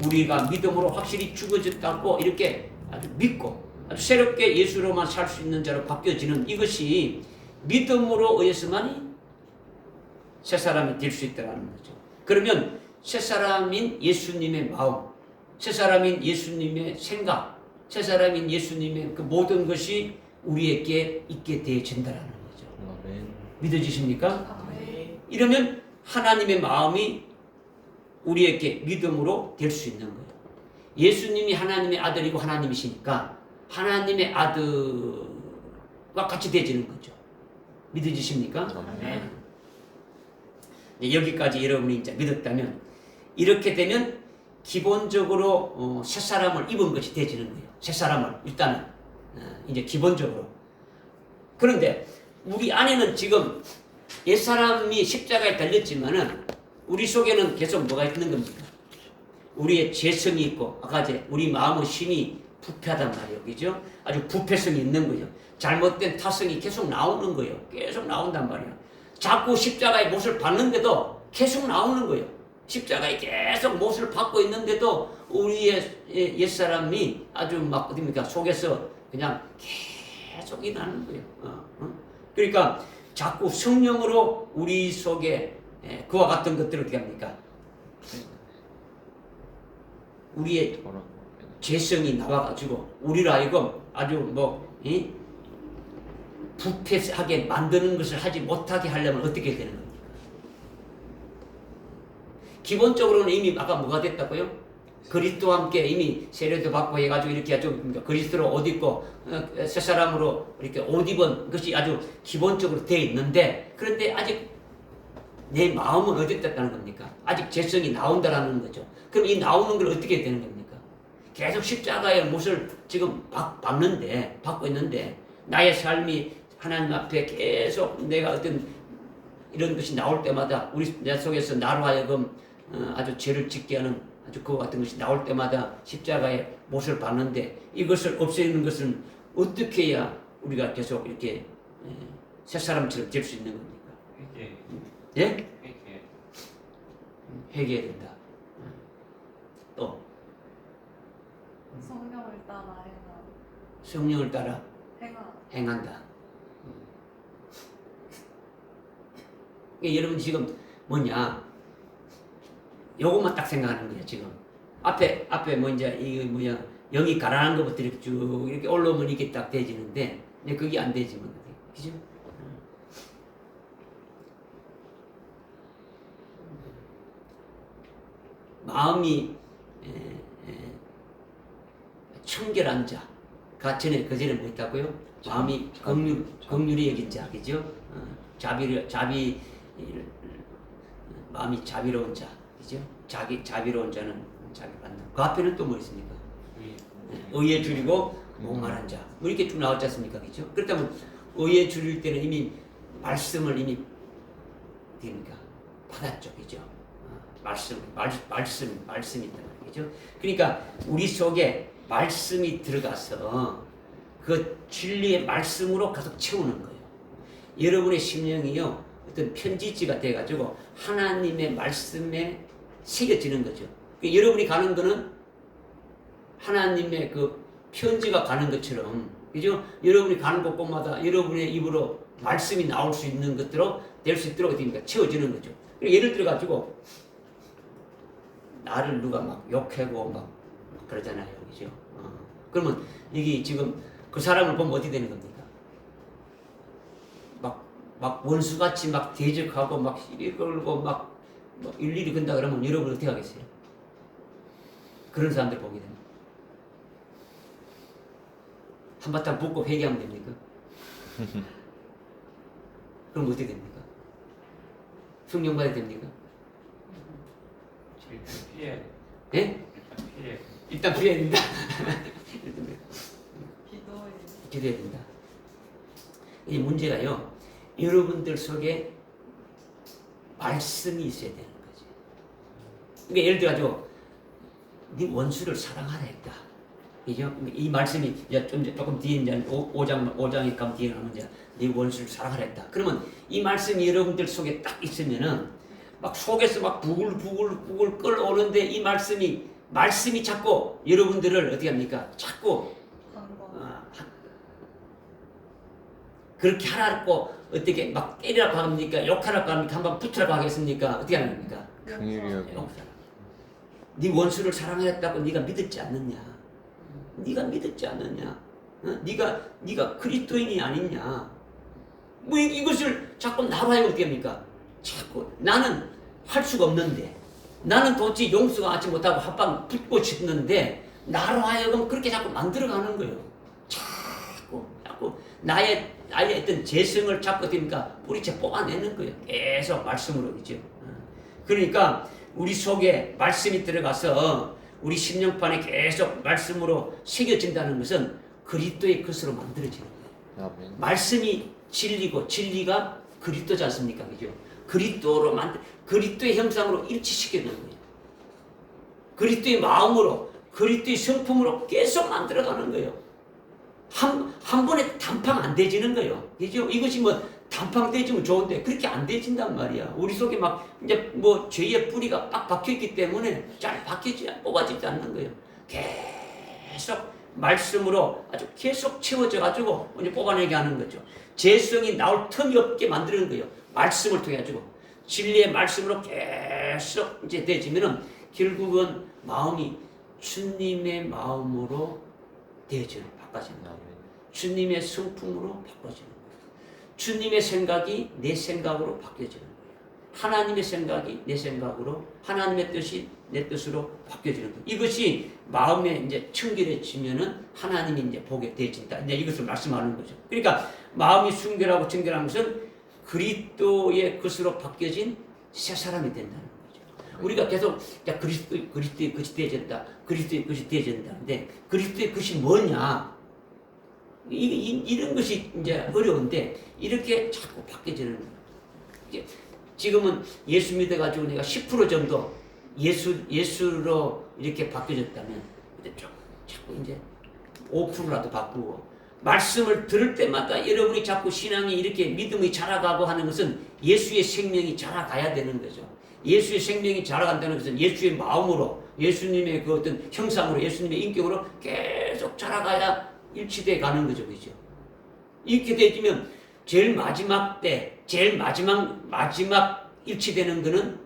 우리가 믿음으로 확실히 죽어졌다고 이렇게 아주 믿고 아주 새롭게 예수로만 살 수 있는 자로 바뀌어지는 이것이 믿음으로 의해서만이 새사람이 될 수 있다는 거죠. 그러면 새사람인 예수님의 마음, 새사람인 예수님의 생각, 새사람인 예수님의 그 모든 것이 우리에게 있게 되어진다는 거죠. 믿어지십니까? 이러면 하나님의 마음이 우리에게 믿음으로 될 수 있는 거예요. 예수님이 하나님의 아들이고 하나님이시니까 하나님의 아들과 같이 되어지는 거죠. 믿어지십니까? 여기까지 여러분이 이제 믿었다면 이렇게 되면 기본적으로 새사람을 입은 것이 되어지는 거예요. 새사람을 일단은 이제 기본적으로. 그런데 우리 안에는 지금 옛사람이 십자가에 달렸지만은 우리 속에는 계속 뭐가 있는 겁니까? 우리의 죄성이 있고 아까 이제 우리 마음의 심이 부패하단 말이에요. 그죠? 아주 부패성이 있는 거죠. 잘못된 타성이 계속 나오는 거예요. 계속 나온단 말이에요. 자꾸 십자가의 못을 받는데도 계속 나오는 거예요. 십자가에 계속 못을 받고 있는데도 우리의 옛사람이 아주 막 어딥니까? 속에서 그냥 계속 일하는 거예요. 그러니까 자꾸 성령으로 우리 속에 그와 같은 것들을 어떻게 합니까? 우리의 죄성이 나와가지고 우리를 하여금 아주 부패하게 만드는 것을 하지 못하게 하려면 어떻게 되는 겁니까? 기본적으로는 이미 아까 뭐가 됐다고요? 그리스도와 함께 이미 세례도 받고 해가지고 이렇게 아주 그리스도로 옷 입고 새사람으로 이렇게 옷 입은 것이 아주 기본적으로 되어 있는데 그런데 아직 내 마음은 어디 됐다는 겁니까? 아직 죄성이 나온다라는 거죠. 그럼 이 나오는 걸 어떻게 되는 겁니까? 계속 십자가의 못을 지금 받고 있는데 나의 삶이 하나님 앞에 계속 내가 어떤 이런 것이 나올 때마다 내 속에서 나로 하여금 아주 죄를 짓게 하는 아주 그와 같은 것이 나올 때마다 십자가의 못을 받는데 이것을 없애는 것은 어떻게 해야 우리가 계속 이렇게 새 사람처럼 될 수 있는 겁니까? 예? 회개해야 된다. 또 성령을 따라 행하. 성령을 따라 행하. 행한다. 그러니까 여러분 지금 뭐냐? 요것만 딱 생각하는 거예요, 지금. 앞에 뭐 이제 이거 뭐냐? 영이 가라앉은 것부터 이렇게 쭉 이렇게 올라오면 이게 딱 되지는데, 근데 그게 안 되지만, 그죠? 마음이 청결한 자, 그 전에 뭐 있다고요? 마음이 긍휼히 여긴 자, 그죠? 마음이 자비로운 자, 그죠? 자비로운 자는 자기 받는. 그 앞에는 또 뭐 있습니까? 의에 줄이고 목마른 자, 뭐 이렇게 쭉 나왔지 않습니까, 그죠? 그렇다면 의에 줄일 때는 이미 말씀을 이미 됩니까? 받았죠, 그죠? 말씀이 있단 말이죠. 그러니까 우리 속에 말씀이 들어가서 그 진리의 말씀으로 가득 채우는 거예요. 여러분의 심령이요, 어떤 편지지가 돼가지고 하나님의 말씀에 새겨지는 거죠. 그러니까 여러분이 가는 거는 하나님의 그 편지가 가는 것처럼, 그죠? 여러분이 가는 곳곳마다 여러분의 입으로 말씀이 나올 수 있는 것들로 될 수 있도록 되니까 채워지는 거죠. 그러니까 예를 들어가지고 나를 누가 막 욕하고 막 그러잖아요, 그죠? 그러면 이게 지금 그 사람을 보면 어떻게 되는 겁니까? 막 원수같이 막 대적하고 막 시비 걸고 막 일일이 건다 그러면 여러분 어떻게 하겠어요? 그런 사람들 보게 됩니다. 한바탕 붙고 회개하면 됩니까? 그럼 어떻게 됩니까? 성령 받아야 됩니까? 피해. 예? 피해. 일단 피해야 된다. 기도해. 기도해야 된다. 이 문제가요, 여러분들 속에 말씀이 있어야 되는 거지. 그러니까 예를 들어가지고 네 원수를 사랑하라 했다. 그죠? 이 말씀이 조금 뒤에 이제 5장에 가면 뒤에 나오면 이제 네 원수를 사랑하라 했다. 그러면 이 말씀이 여러분들 속에 딱 있으면은 막 속에서 막 부글부글 끓어오는데 이 말씀이 자꾸 여러분들을 어떻게 합니까? 자꾸 그렇게 하라고 어떻게 막 때리라고 합니까? 욕하라고 합니까? 한번 붙으라고 하겠습니까? 어떻게 하는 겁니까? 네 원수를 사랑하였다고 네가 믿었지 않느냐? 네가 믿었지 않느냐? 네가 그리스도인이 아니냐? 뭐 이것을 자꾸 나로 하여금 어떻게 합니까? 자꾸 나는 할 수가 없는데, 나는 도저히 용서가 하지 못하고 합방 붙고 싶는데 나로 하여금 그렇게 자꾸 만들어가는 거예요. 자꾸 나의 어떤 재성을 자꾸 되니까 뿌리채 뽑아내는 거예요. 계속 말씀으로, 그죠? 그러니까 우리 속에 말씀이 들어가서 우리 심령판에 계속 말씀으로 새겨진다는 것은 그리스도의 것으로 만들어지는 거예요. 아멘. 말씀이 진리고 진리가 그리스도지 않습니까? 그죠? 그리스도의 형상으로 일치시키는 거예요. 그리스도의 마음으로, 그리스도의 성품으로 계속 만들어가는 거예요. 한 번에 단팡 안 되지는 거예요. 그죠? 이것이 뭐 단팡 되지면 좋은데 그렇게 안 되진단 말이야. 우리 속에 막 이제 뭐 죄의 뿌리가 빡 박혀있기 때문에 잘 뽑아지지 않는 거예요. 계속 말씀으로 아주 계속 채워져가지고 이제 뽑아내게 하는 거죠. 재성이 나올 틈이 없게 만드는 거예요. 말씀을 통해 가지고 진리의 말씀으로 계속 이제 되지면은 결국은 마음이 주님의 마음으로 바꿔지는 거예요. 주님의 성품으로 바꿔지는 거예요. 주님의 생각이 내 생각으로 바뀌어지는 거예요. 하나님의 생각이 내 생각으로, 하나님의 뜻이 내 뜻으로 바뀌어지는 거예요. 이것이 마음에 이제 청결해지면은 하나님이 이제 보게 되어진다. 이제 이것을 말씀하는 거죠. 그러니까 마음이 순결하고 정결한 것은 그리스도의 것으로 바뀌어진 새 사람이 된다는 거죠. 우리가 계속 그리스도의 것이 되어진다. 그리스도의 것이 되어진다는데 그리스도의 것이 뭐냐? 이런 것이 이제 어려운데 이렇게 자꾸 바뀌어지는 거예요. 지금은 예수 믿어가지고 내가 10% 정도 예수로 이렇게 바뀌어졌다면 자꾸 이제 5%라도 바꾸고 말씀을 들을 때마다 여러분이 자꾸 신앙이 이렇게 믿음이 자라가고 하는 것은 예수의 생명이 자라가야 되는 거죠. 예수의 생명이 자라간다는 것은 예수의 마음으로, 예수님의 그 어떤 형상으로, 예수님의 인격으로 계속 자라가야 일치돼 가는 거죠. 그죠? 이렇게 되면 제일 마지막 때 제일 마지막 일치되는 거는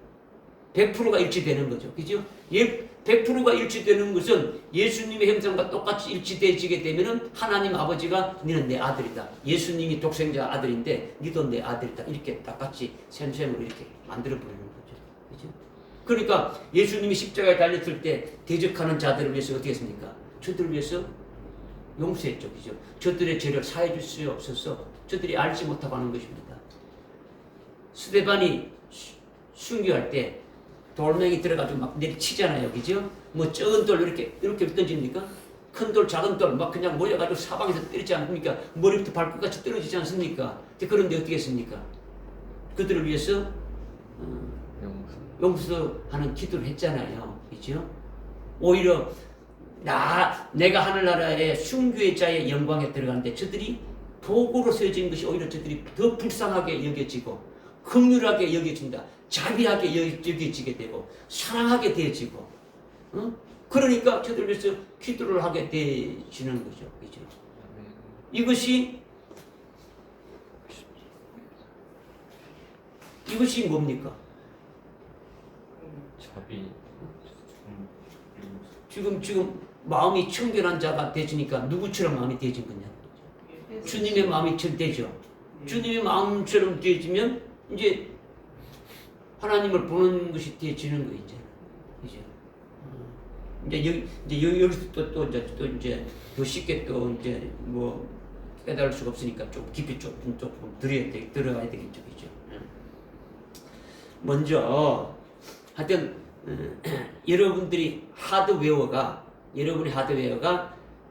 100%가 일치되는 거죠. 그죠? 100%가 일치되는 것은 예수님의 형상과 똑같이 일치되지게 되면은 하나님 아버지가 너는 내 아들이다. 예수님이 독생자 아들인데 너도 내 아들이다. 이렇게 똑같이 샘샘으로 이렇게 만들어 버리는 거죠. 그죠? 그러니까 예수님이 십자가에 달렸을 때 대적하는 자들을 위해서 어떻게 했습니까? 저들을 위해서 용서했죠. 그죠? 저들의 죄를 사해 줄 수 없어서 저들이 알지 못하고 하는 것입니다. 스데반이 순교할 때 돌멩이 들어가지고 막 내리치잖아요. 그죠? 뭐 적은 돌 이렇게 던집니까? 큰 돌, 작은 돌 막 그냥 모여가지고 사방에서 때리지 않습니까? 머리부터 발끝까지 떨어지지 않습니까? 그런데 어떻게 했습니까? 그들을 위해서 용서하는 기도를 했잖아요. 그죠? 오히려 내가 하늘나라의 순교의 자의 영광에 들어가는데 저들이 도구로 세워진 것이 오히려 저들이 더 불쌍하게 여겨지고 긍휼하게 여겨진다. 자비하게 여겨지게 되고 사랑하게 되어지고 그러니까 저들 위해서 기도를 하게 되지는 거죠. 그죠? 이것이 뭡니까? 자비. 지금 마음이 청결한 자가 되지니까 누구처럼 마음이 되진 거냐? 주님의 마음이 되죠. 주님의 마음처럼 되지면 이제 하나님을 보는 것이 되지는 거 이제. 이제 여기서 또 이제 더 쉽게 또 이제 뭐 깨달을 수가 없으니까 좀 깊이 조금 들어가야 되겠죠, 그죠? 먼저 하여튼 여러분의 하드웨어가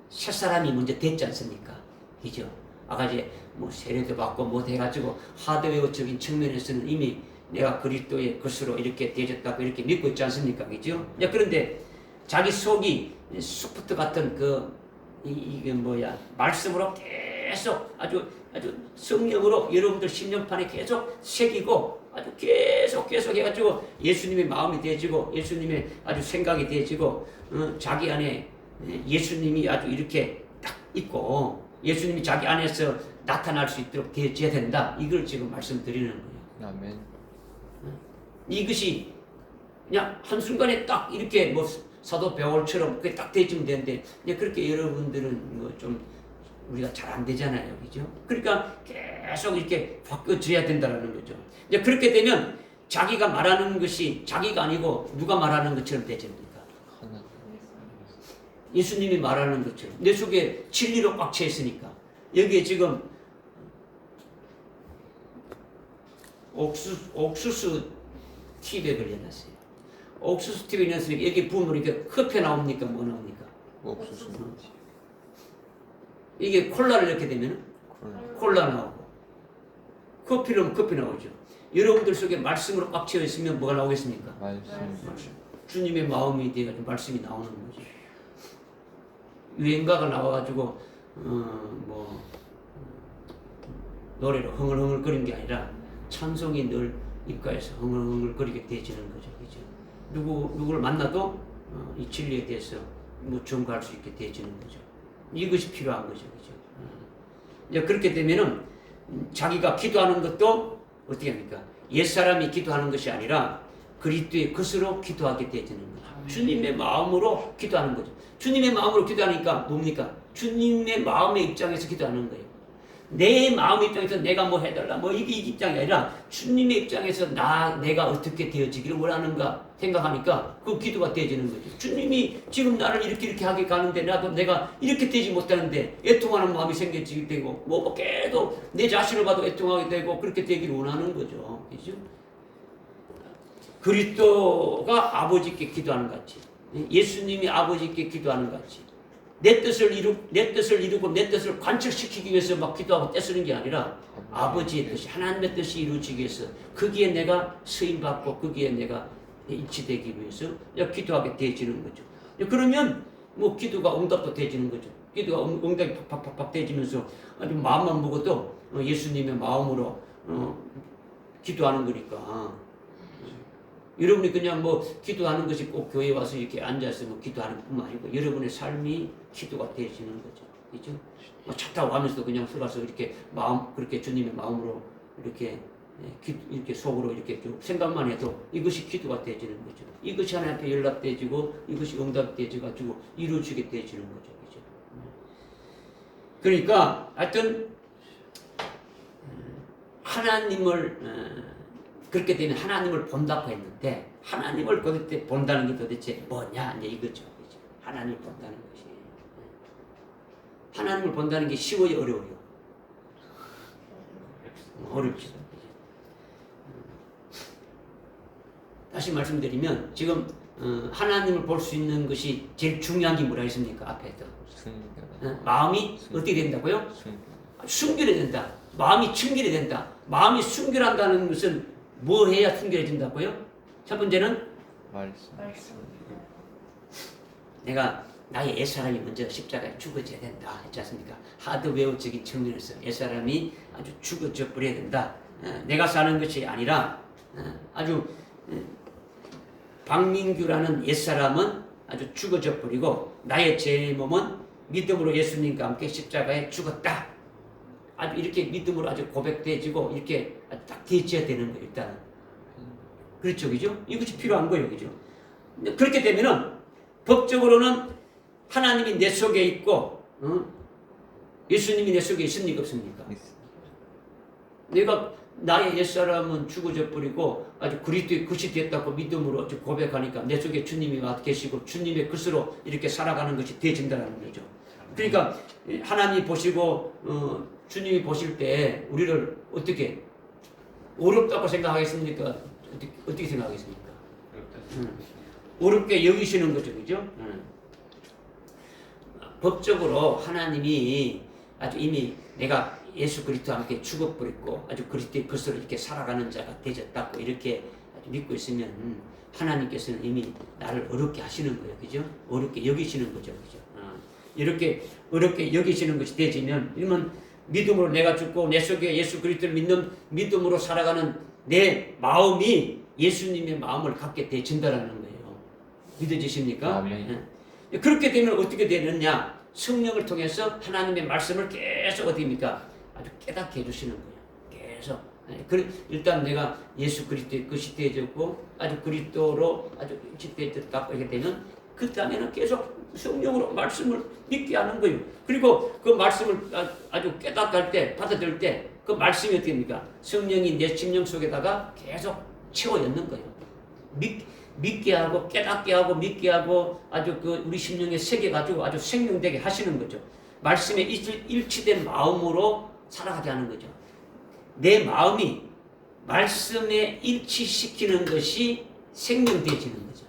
새사람이 먼저 됐지 않습니까? 그죠? 아까 이제 뭐 세례도 받고 뭐 돼가지고 하드웨어적인 측면에서는 이미 내가 그리스도의 것으로 이렇게 되어졌다고 이렇게 믿고 있지 않습니까? 그죠? 그런데 자기 속이 소프트 같은 이게 말씀으로 계속 아주 성령으로 여러분들 심령판에 계속 새기고 아주 계속 해가지고 예수님의 마음이 되어지고 예수님의 아주 생각이 되어지고 자기 안에 예수님이 아주 이렇게 딱 있고 예수님이 자기 안에서 나타날 수 있도록 되어져야 된다. 이걸 지금 말씀드리는 거예요. 아멘. 이것이 그냥 한순간에 딱 이렇게 뭐 사도 바울처럼 그게 딱 되어지면 되는데 그렇게 여러분들은 뭐 좀 우리가 잘 안 되잖아요. 그죠? 그러니까 계속 이렇게 바꿔줘야 된다는 거죠. 이제 그렇게 되면 자기가 말하는 것이 자기가 아니고 누가 말하는 것처럼 되집니까? 예수님이 말하는 것처럼 내 속에 진리로 꽉 차 있으니까 여기에 지금 옥수수 팁에 걸려놨어요. 옥수수 팁에 걸려놨으니까 여기 부으면 이렇게 커피 나옵니까? 뭐 나옵니까? 옥수수. 이게 콜라를 넣게 되면 콜라 나오고 커피를 넣으면 커피 나오죠. 여러분들 속에 말씀으로 꽉 채워 있으면 뭐가 나오겠습니까? 말씀. 주님의 마음이 돼가지고 말씀이 나오는 거죠. 유행가가 나와가지고 노래로 흥얼흥얼거리는 게 아니라 찬송이 늘 입가에서 흥얼흥얼거리게 되어지는 거죠. 그죠? 누구를 만나도 이 진리에 대해서 점거할 수 있게 되어지는 거죠. 이것이 필요한 거죠. 그죠? 이제 그렇게 되면은 자기가 기도하는 것도 어떻게 합니까? 옛사람이 기도하는 것이 아니라 그리스도의 것으로 기도하게 되어지는 거죠. 주님의 마음으로 기도하는 거죠. 주님의 마음으로 기도하니까 뭡니까? 주님의 마음의 입장에서 기도하는 거예요. 내 마음의 입장에서 내가 뭐 해달라 이게 입장이 아니라 주님의 입장에서 내가 어떻게 되어지기를 원하는가 생각하니까 그 기도가 되어지는 거죠. 주님이 지금 나를 이렇게 하게 가는데 나도 내가 이렇게 되지 못하는데 애통하는 마음이 생겨지게 되고 계속 내 자신을 봐도 애통하게 되고 그렇게 되기를 원하는 거죠. 그죠? 그리스도가 아버지께 기도하는 것 같이 예수님이 아버지께 기도하는 것 같이 내 뜻을 이루고 내 뜻을 관철시키기 위해서 막 기도하고 떼쓰는 게 아니라 아버지의 뜻이 하나님의 뜻이 이루어지기 위해서 거기에 내가 쓰임받고 거기에 내가 일치되기 위해서 기도하게 되어지는 거죠. 그러면 기도가 응답도 되어지는 거죠. 기도가 응답이 팍팍팍 되어지면서 아주 마음만 먹어도 예수님의 마음으로 기도하는 거니까 여러분이 그냥 기도하는 것이 꼭 교회에 와서 이렇게 앉아서 기도하는 뿐만 아니고 여러분의 삶이 기도가 되어지는 거죠. 그죠? 차 타고 가면서도 그냥 들어가서 이렇게 그렇게 주님의 마음으로 이렇게 이렇게 속으로 이렇게 좀 생각만 해도 이것이 기도가 되어지는 거죠. 이것이 하나님 앞에 연락되어지고 이것이 응답되어져가지고 이루어지게 되어지는 거죠. 그죠? 그러니까 하여튼 하나님을 그렇게 되면 하나님을 본다고 했는데 하나님을 그때 본다는 게 도대체 뭐냐 이제 이거죠. 그죠? 하나님을 본다는 것이 하나님을 본다는 게 쉬워요, 어려워요? 어렵죠. 다시 말씀드리면 지금 하나님을 볼 수 있는 것이 제일 중요한 게 뭐라 했습니까? 앞에서 마음이 어떻게 된다고요? 순결해야 된다. 마음이 청결해야 된다. 마음이 순결한다는 것은 뭐 해야 순결해진다고요? 첫 번째는 내가 나의 옛사람이 먼저 십자가에 죽어져야 된다 했지 않습니까? 하드웨어적인 측면에서 옛사람이 아주 죽어져 버려야 된다. 내가 사는 것이 아니라 아주 박민규라는 옛사람은 아주 죽어져 버리고 나의 제 몸은 믿음으로 예수님과 함께 십자가에 죽었다. 아주 이렇게 믿음으로 아주 고백되어지고 이렇게 딱 되어져야 되는 거예요. 일단은 그렇죠, 그죠? 이것이 필요한 거예요, 그죠? 그렇게 되면은 법적으로는 하나님이 내 속에 있고, 예수님이 내 속에 있습니까, 없습니까? 내가 나의 옛사람은 죽어져 버리고 아주 그리스도의 것이 됐다고 믿음으로 고백하니까 내 속에 주님이 와 계시고 주님의 것으로 이렇게 살아가는 것이 되어진다는 거죠. 그러니까 하나님이 보시고 주님이 보실 때 우리를 어떻게 어렵다고 생각하겠습니까? 어떻게 생각하겠습니까? 어렵게 여기시는 거죠, 그죠? 법적으로 하나님이 아주 이미 내가 예수 그리스도와 함께 죽어버렸고 아주 그리스도의 것으로 이렇게 살아가는 자가 되졌다고 이렇게 아주 믿고 있으면 하나님께서는 이미 나를 어렵게 하시는 거예요, 그죠? 어렵게 여기시는 거죠, 그죠? 이렇게 어렵게 여기시는 것이 되지면 이러면 믿음으로 내가 죽고 내 속에 예수 그리스도를 믿는 믿음으로 살아가는 내 마음이 예수님의 마음을 갖게 되진다라는 거예요. 믿어지십니까? 아멘. 그렇게 되면 어떻게 되느냐? 성령을 통해서 하나님의 말씀을 계속 어디입니까? 아주 깨닫게 해주시는 거예요. 계속. 일단 내가 예수 그리스도의 것이 되어졌고 아주 그리스도로 아주 일치되어졌다 이렇게 되면 그 다음에는 계속 성령으로 말씀을 믿게 하는 거예요. 그리고 그 말씀을 아주 깨닫게 할 때, 받아들일 때 그 말씀이 어떻게 됩니까? 성령이 내 심령 속에다가 계속 채워였는 거예요. 믿게 하고 깨닫게 하고 믿게 하고 아주 그 우리 심령에 새겨가지고 아주 생명되게 하시는 거죠. 말씀에 일치된 마음으로 살아가게 하는 거죠. 내 마음이 말씀에 일치시키는 것이 생명되어지는 거죠.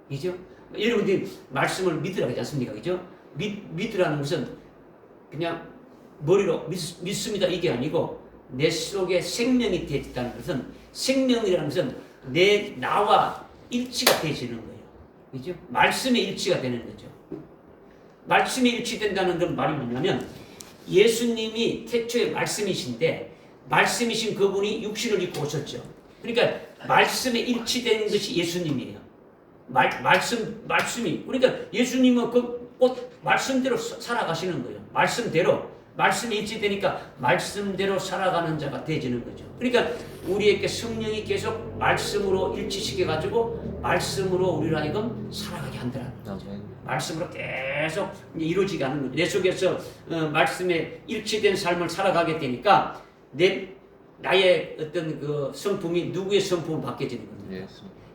그죠? 여러분들이 말씀을 믿으라고 하지 않습니까? 그죠? 믿으라는 것은 그냥 머리로 믿습니다 이게 아니고 내 속에 생명이 되어진다는 것은 생명이라는 것은 나와 일치가 되어지는 거예요. 그죠? 말씀에 일치가 되는 거죠. 말씀에 일치된다는 건 말이 뭐냐면 예수님이 태초에 말씀이신데 말씀이신 그분이 육신을 입고 오셨죠. 그러니까 말씀에 일치된 것이 예수님이에요. 말씀이. 그러니까 예수님은 곧 말씀대로 살아가시는 거예요. 말씀에 일치되니까 말씀대로 살아가는 자가 되어지는 거죠. 그러니까 우리에게 성령이 계속 말씀으로 일치시켜가지고 말씀으로 우리를 하여금 살아가게 한다는 거죠. 말씀으로 계속 이루어지게 하는 거죠. 내 속에서 말씀에 일치된 삶을 살아가게 되니까 나의 어떤 그 성품이 누구의 성품으로 바뀌어지는 겁니다.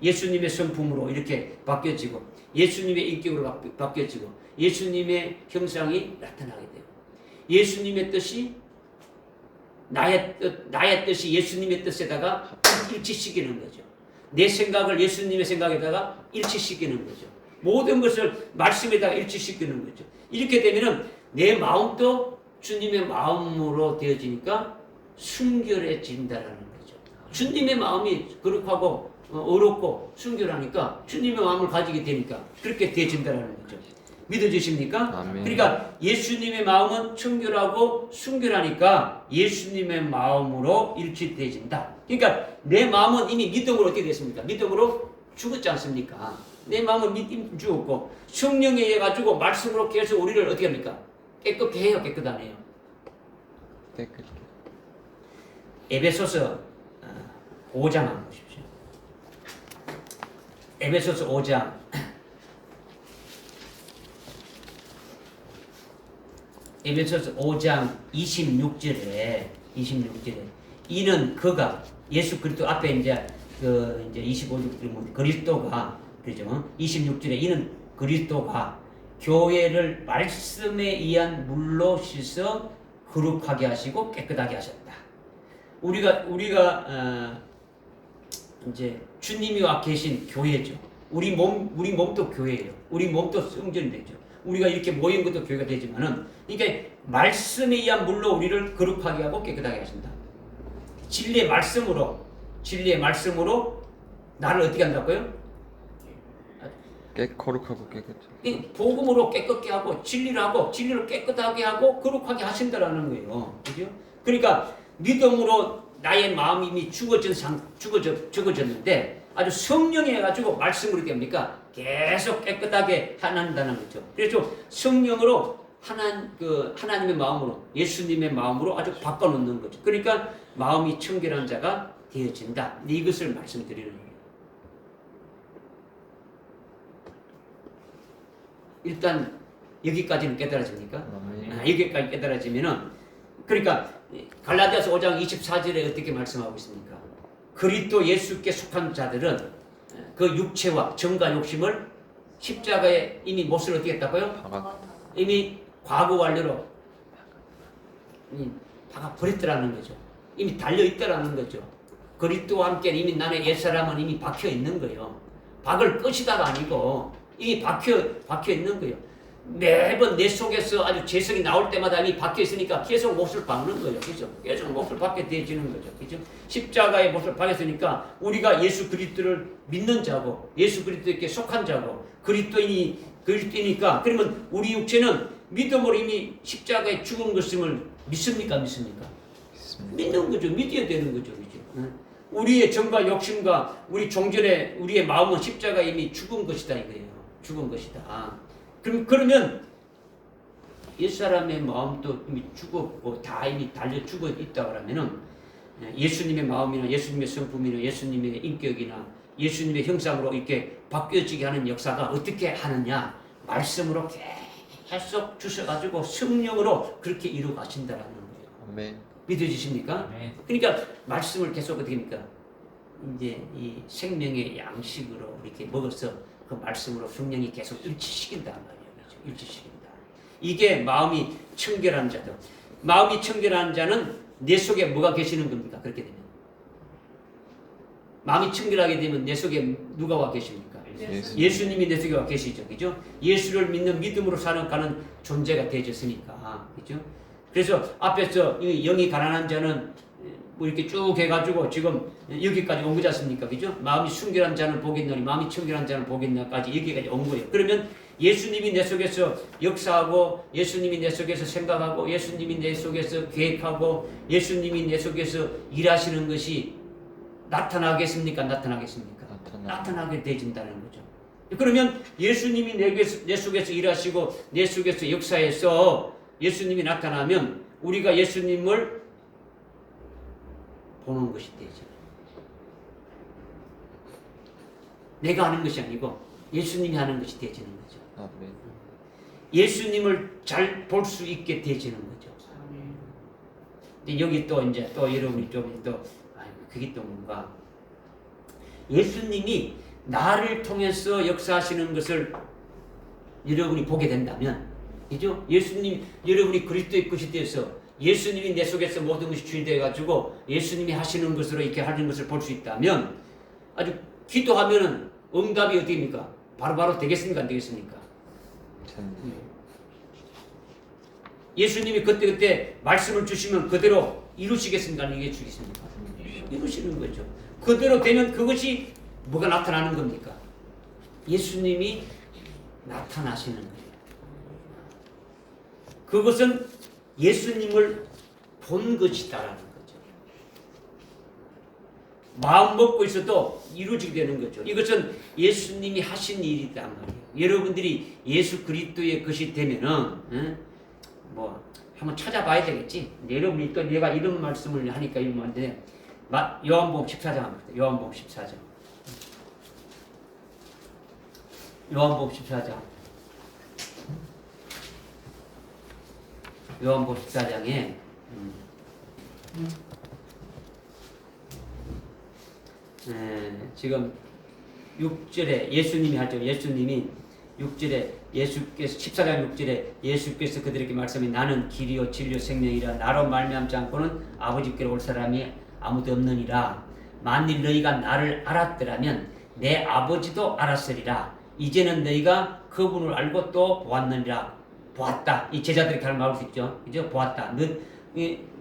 예수님의 성품으로 이렇게 바뀌어지고 예수님의 인격으로 바뀌어지고 예수님의 형상이 나타나게 돼요. 예수님의 뜻이 나의 뜻이 예수님의 뜻에다가 일치시키는 거죠. 내 생각을 예수님의 생각에다가 일치시키는 거죠. 모든 것을 말씀에다가 일치시키는 거죠. 이렇게 되면은 내 마음도 주님의 마음으로 되어지니까 순결해진다라는 거죠. 주님의 마음이 거룩하고 어렵고 순결하니까 주님의 마음을 가지게 되니까 그렇게 되어진다라는 거죠. 믿어지십니까? 아멘. 그러니까 예수님의 마음은 청결하고 순결하니까 예수님의 마음으로 일치되어진다. 그러니까 내 마음은 이미 믿음으로 어떻게 됐습니까? 믿음으로 죽었지 않습니까? 내 마음은 믿음 죽었고 성령에 의해 가지고 말씀으로 계속 우리를 어떻게 합니까? 깨끗게 해요, 깨끗하네요. 에베소서 5장 한번 보십시오. 에베소서 5장 26절에 이는 그가 예수 그리스도 앞에 이제 25절 그리스도가 그죠? 26절에 이는 그리스도가 교회를 말씀에 의한 물로 씻어 거룩하게 하시고 깨끗하게 하셨다. 우리가 이제 주님이 와 계신 교회죠. 우리 몸도 교회예요. 우리 몸도 성전이 되죠. 우리가 이렇게 모인 것도 교회가 되지만은 이게 말씀에 의한 물로 우리를 거룩하게 하고 깨끗하게 하신다. 진리의 말씀으로 나를 어떻게 한다고요? 거룩하고 깨끗. 이 복음으로 깨끗게 하고 진리로 깨끗하게 하고 거룩하게 하신다라는 거예요. 그죠? 그러니까 믿음으로 나의 마음이 이미 죽어졌는데 아주 성령이 해가지고 말씀으로 됩니까? 계속 깨끗하게 한다는 거죠. 그래서 성령으로 하나님의 마음으로 예수님의 마음으로 아주 바꿔놓는 거죠. 그러니까 마음이 청결한 자가 되어진다. 이것을 말씀드리는 거예요. 일단 여기까지는 깨달아집니까? 여기까지 깨달아지면은 그러니까 갈라디아서 5장 24절에 어떻게 말씀하고 있습니까? 그리스도 예수께 속한 자들은 그 육체와 정과 욕심을 십자가에 이미 몫을 어떻게 했다고요? 이미 과거 완료로 박아 버렸더라는 거죠. 이미 달려 있더라는 거죠. 그리스도와 함께 이미 나의 옛사람은 이미 박혀 있는 거예요. 박을 것이다가 아니고 이미 박혀 있는 거예요. 매번 내 속에서 아주 재성이 나올 때마다 이미 박혀 있으니까 계속 몫을 박는 거예요. 그죠? 계속 몫을 박게 되어지는 거죠. 그죠? 십자가의 몫을 박았으니까 우리가 예수 그리스도를 믿는 자고 예수 그리스도에게 속한 자고 그리스도이니까 그러면 우리 육체는 믿음으로 이미 십자가에 죽은 것임을 믿습니까? 믿는 거죠. 믿어야 되는 거죠. 그죠? 우리의 정과 욕심과 우리 종전에 우리의 마음은 십자가에 이미 죽은 것이다 이거예요. 죽은 것이다. 그러면 옛사람의 마음도 이미 죽었고 다 이미 달려 죽어 있다 그러면은 예수님의 마음이나 예수님의 성품이나 예수님의 인격이나 예수님의 형상으로 이렇게 바뀌어지게 하는 역사가 어떻게 하느냐? 말씀으로 계속 주셔가지고 성령으로 그렇게 이루어 가신다라는 거예요. 아멘. 믿어지십니까? 네. 그러니까 말씀을 계속 어떻게 합니까? 이제 이 생명의 양식으로 이렇게 먹어서 그 말씀으로 성령이 계속 일치시킨단 말이에요. 그렇죠? 일치시킨다. 이게 마음이 청결한 자죠. 마음이 청결한 자는 내 속에 뭐가 계시는 겁니까? 그렇게 되면. 마음이 청결하게 되면 내 속에 누가 와 계십니까? 예수님이 내 속에 와 계시죠. 그죠? 예수를 믿는 믿음으로 살아가는 존재가 되어졌으니까. 그죠? 그래서 앞에서 영이 가난한 자는 뭐 이렇게 쭉 해가지고 지금 여기까지 온 거지 않습니까? 그죠? 마음이 순결한 자는 복이 있나니 마음이 청결한 자는 복이 있나까지 여기까지 온 거예요. 그러면 예수님이 내 속에서 역사하고 예수님이 내 속에서 생각하고 예수님이 내 속에서 계획하고 예수님이 내 속에서 일하시는 것이 나타나겠습니까? 나타나게 되진다는 거죠. 그러면 예수님이 내 속에서 일하시고 내 속에서 역사해서 예수님이 나타나면 우리가 예수님을 보는 것이 되죠. 내가 하는 것이 아니고 예수님이 하는 것이 되지는 거죠. 아멘. 예수님을 잘 볼 수 있게 되지는 거죠. 근데 여기 또 이제 또 여러분이 그게 또 뭔가 예수님이 나를 통해서 역사하시는 것을 여러분이 보게 된다면, 그죠? 여러분이 그리스도의 것이 되어서 예수님이 내 속에서 모든 것이 주인 되어가지고 예수님이 하시는 것으로 이렇게 하는 것을 볼 수 있다면 아주 기도하면은 응답이 어디입니까? 바로바로 되겠습니까? 안 되겠습니까? 예수님이 그때 말씀을 주시면 그대로 이루시겠습니까? 아니면 이루시겠습니까? 이루시는 거죠. 그대로 되면 그것이 뭐가 나타나는 겁니까? 예수님이 나타나시는 거예요. 그것은 예수님을 본 것이다라는 거죠. 마음 먹고 있어도 이루어지게 되는 거죠. 이것은 예수님이 하신 일이란 말이에요. 여러분들이 예수 그리스도의 것이 되면은 뭐 한번 찾아봐야 되겠지. 여러분이 또 내가 이런 말씀을 하니까 이러면 안 돼. 요한복음 14장 합니다. 요한복음 14장. 요한복음 14장. 요한복음 14장에 지금 6절에 예수님이 하죠. 예수님이 6절에 예수께서 14장 6절에 예수께서 그들에게 말씀이 나는 길이요 진리요 생명이라 나로 말미암지 않고는 아버지께로 올 사람이 아무도 없느니라. 만일 너희가 나를 알았더라면 내 아버지도 알았으리라. 이제는 너희가 그분을 알고 또 보았느니라. 보았다. 이 제자들이 잘 말할 수 있죠. 그죠? 보았다.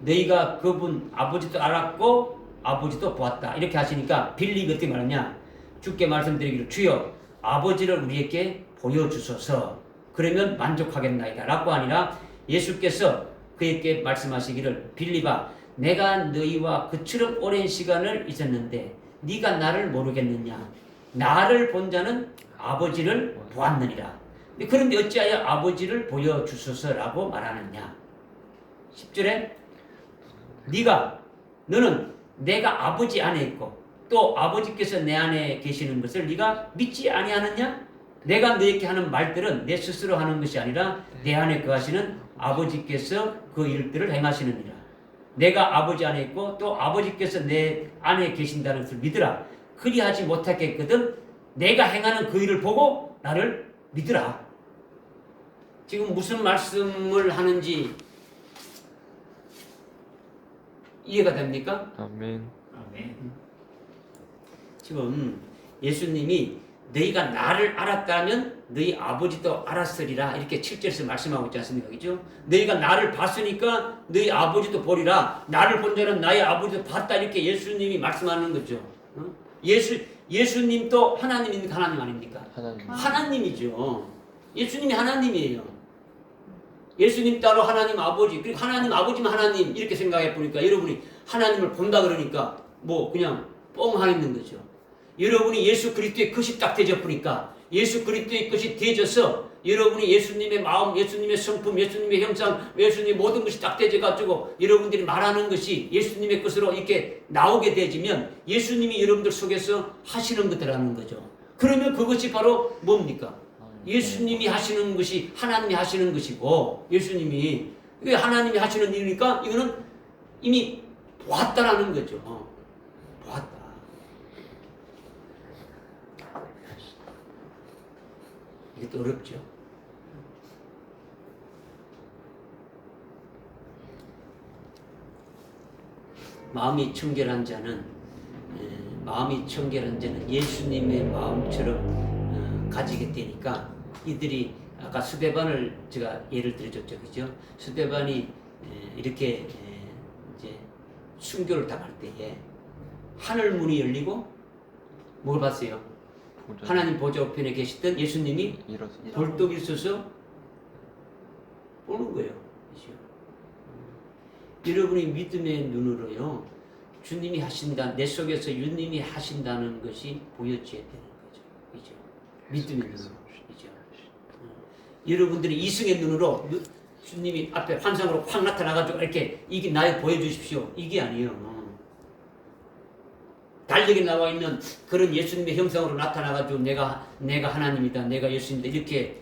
너희가 그분 아버지도 알았고 아버지도 보았다. 이렇게 하시니까 빌립이 어떻게 말하냐? 주께 말씀드리기를 주여 아버지를 우리에게 보여주소서. 그러면 만족하겠나이다. 라고 아니라 예수께서 그에게 말씀하시기를 빌립아 내가 너희와 그처럼 오랜 시간을 있었는데 네가 나를 모르겠느냐? 나를 본 자는 아버지를 보았느니라. 그런데 어찌하여 아버지를 보여주소서라고 말하느냐? 10절에 너는 내가 아버지 안에 있고 또 아버지께서 내 안에 계시는 것을 네가 믿지 아니하느냐? 내가 너에게 하는 말들은 내 스스로 하는 것이 아니라 내 안에 거하시는 아버지께서 그 일들을 행하시느니라. 내가 아버지 안에 있고 또 아버지께서 내 안에 계신다는 것을 믿으라. 그리하지 못하겠거든 내가 행하는 그 일을 보고 나를 믿으라. 지금 무슨 말씀을 하는지 이해가 됩니까? 아멘. 지금 예수님이 너희가 나를 알았다면 너희 아버지도 알았으리라 이렇게 7절에서 말씀하고 있지 않습니까? 그죠? 너희가 나를 봤으니까 너희 아버지도 보리라. 나를 본 자는 나의 아버지도 봤다 이렇게 예수님이 말씀하는 거죠. 예수님도 하나님입니까? 하나님 아닙니까? 하나님이죠. 예수님이 하나님이에요. 예수님 따로 하나님 아버지, 그리고 하나님 아버지만 하나님 이렇게 생각해 보니까 여러분이 하나님을 본다 그러니까 뭐 그냥 뻥 하겠는 거죠. 여러분이 예수 그리스도의 것이 딱 되져 보니까 예수 그리스도의 것이 되져서 여러분이 예수님의 마음, 예수님의 성품, 예수님의 형상, 예수님의 모든 것이 딱 되져 가지고 여러분들이 말하는 것이 예수님의 것으로 이렇게 나오게 되지면 예수님이 여러분들 속에서 하시는 것들하는 거죠. 그러면 그것이 바로 뭡니까? 예수님이 하시는 것이 하나님이 하시는 것이고 예수님이 이게 하나님이 하시는 일이니까 이거는 이미 보았다라는 거죠. 보았다. 이게 또 어렵죠. 마음이 청결한 자는 예수님의 마음처럼 가지게 되니까 이들이 아까 스데반을 제가 예를 들어줬죠, 그죠? 스데반이 이렇게 이제 순교를 당할 때에 하늘 문이 열리고 뭘 봤어요? 하나님 보좌 우편에 계시던 예수님이 벌떡 일어서서 보는 거예요, 그죠? 여러분이 믿음의 눈으로요, 주님이 하신다, 내 속에서 주님이 하신다는 것이 보여져야 되는 거죠, 그죠? 믿음의 눈으로. 여러분들이 이승의 눈으로 주님이 앞에 환상으로 확 나타나가지고 이렇게 이게 나에 보여주십시오. 이게 아니에요. 달력에 나와 있는 그런 예수님의 형상으로 나타나가지고 내가 하나님이다, 내가 예수님이다 이렇게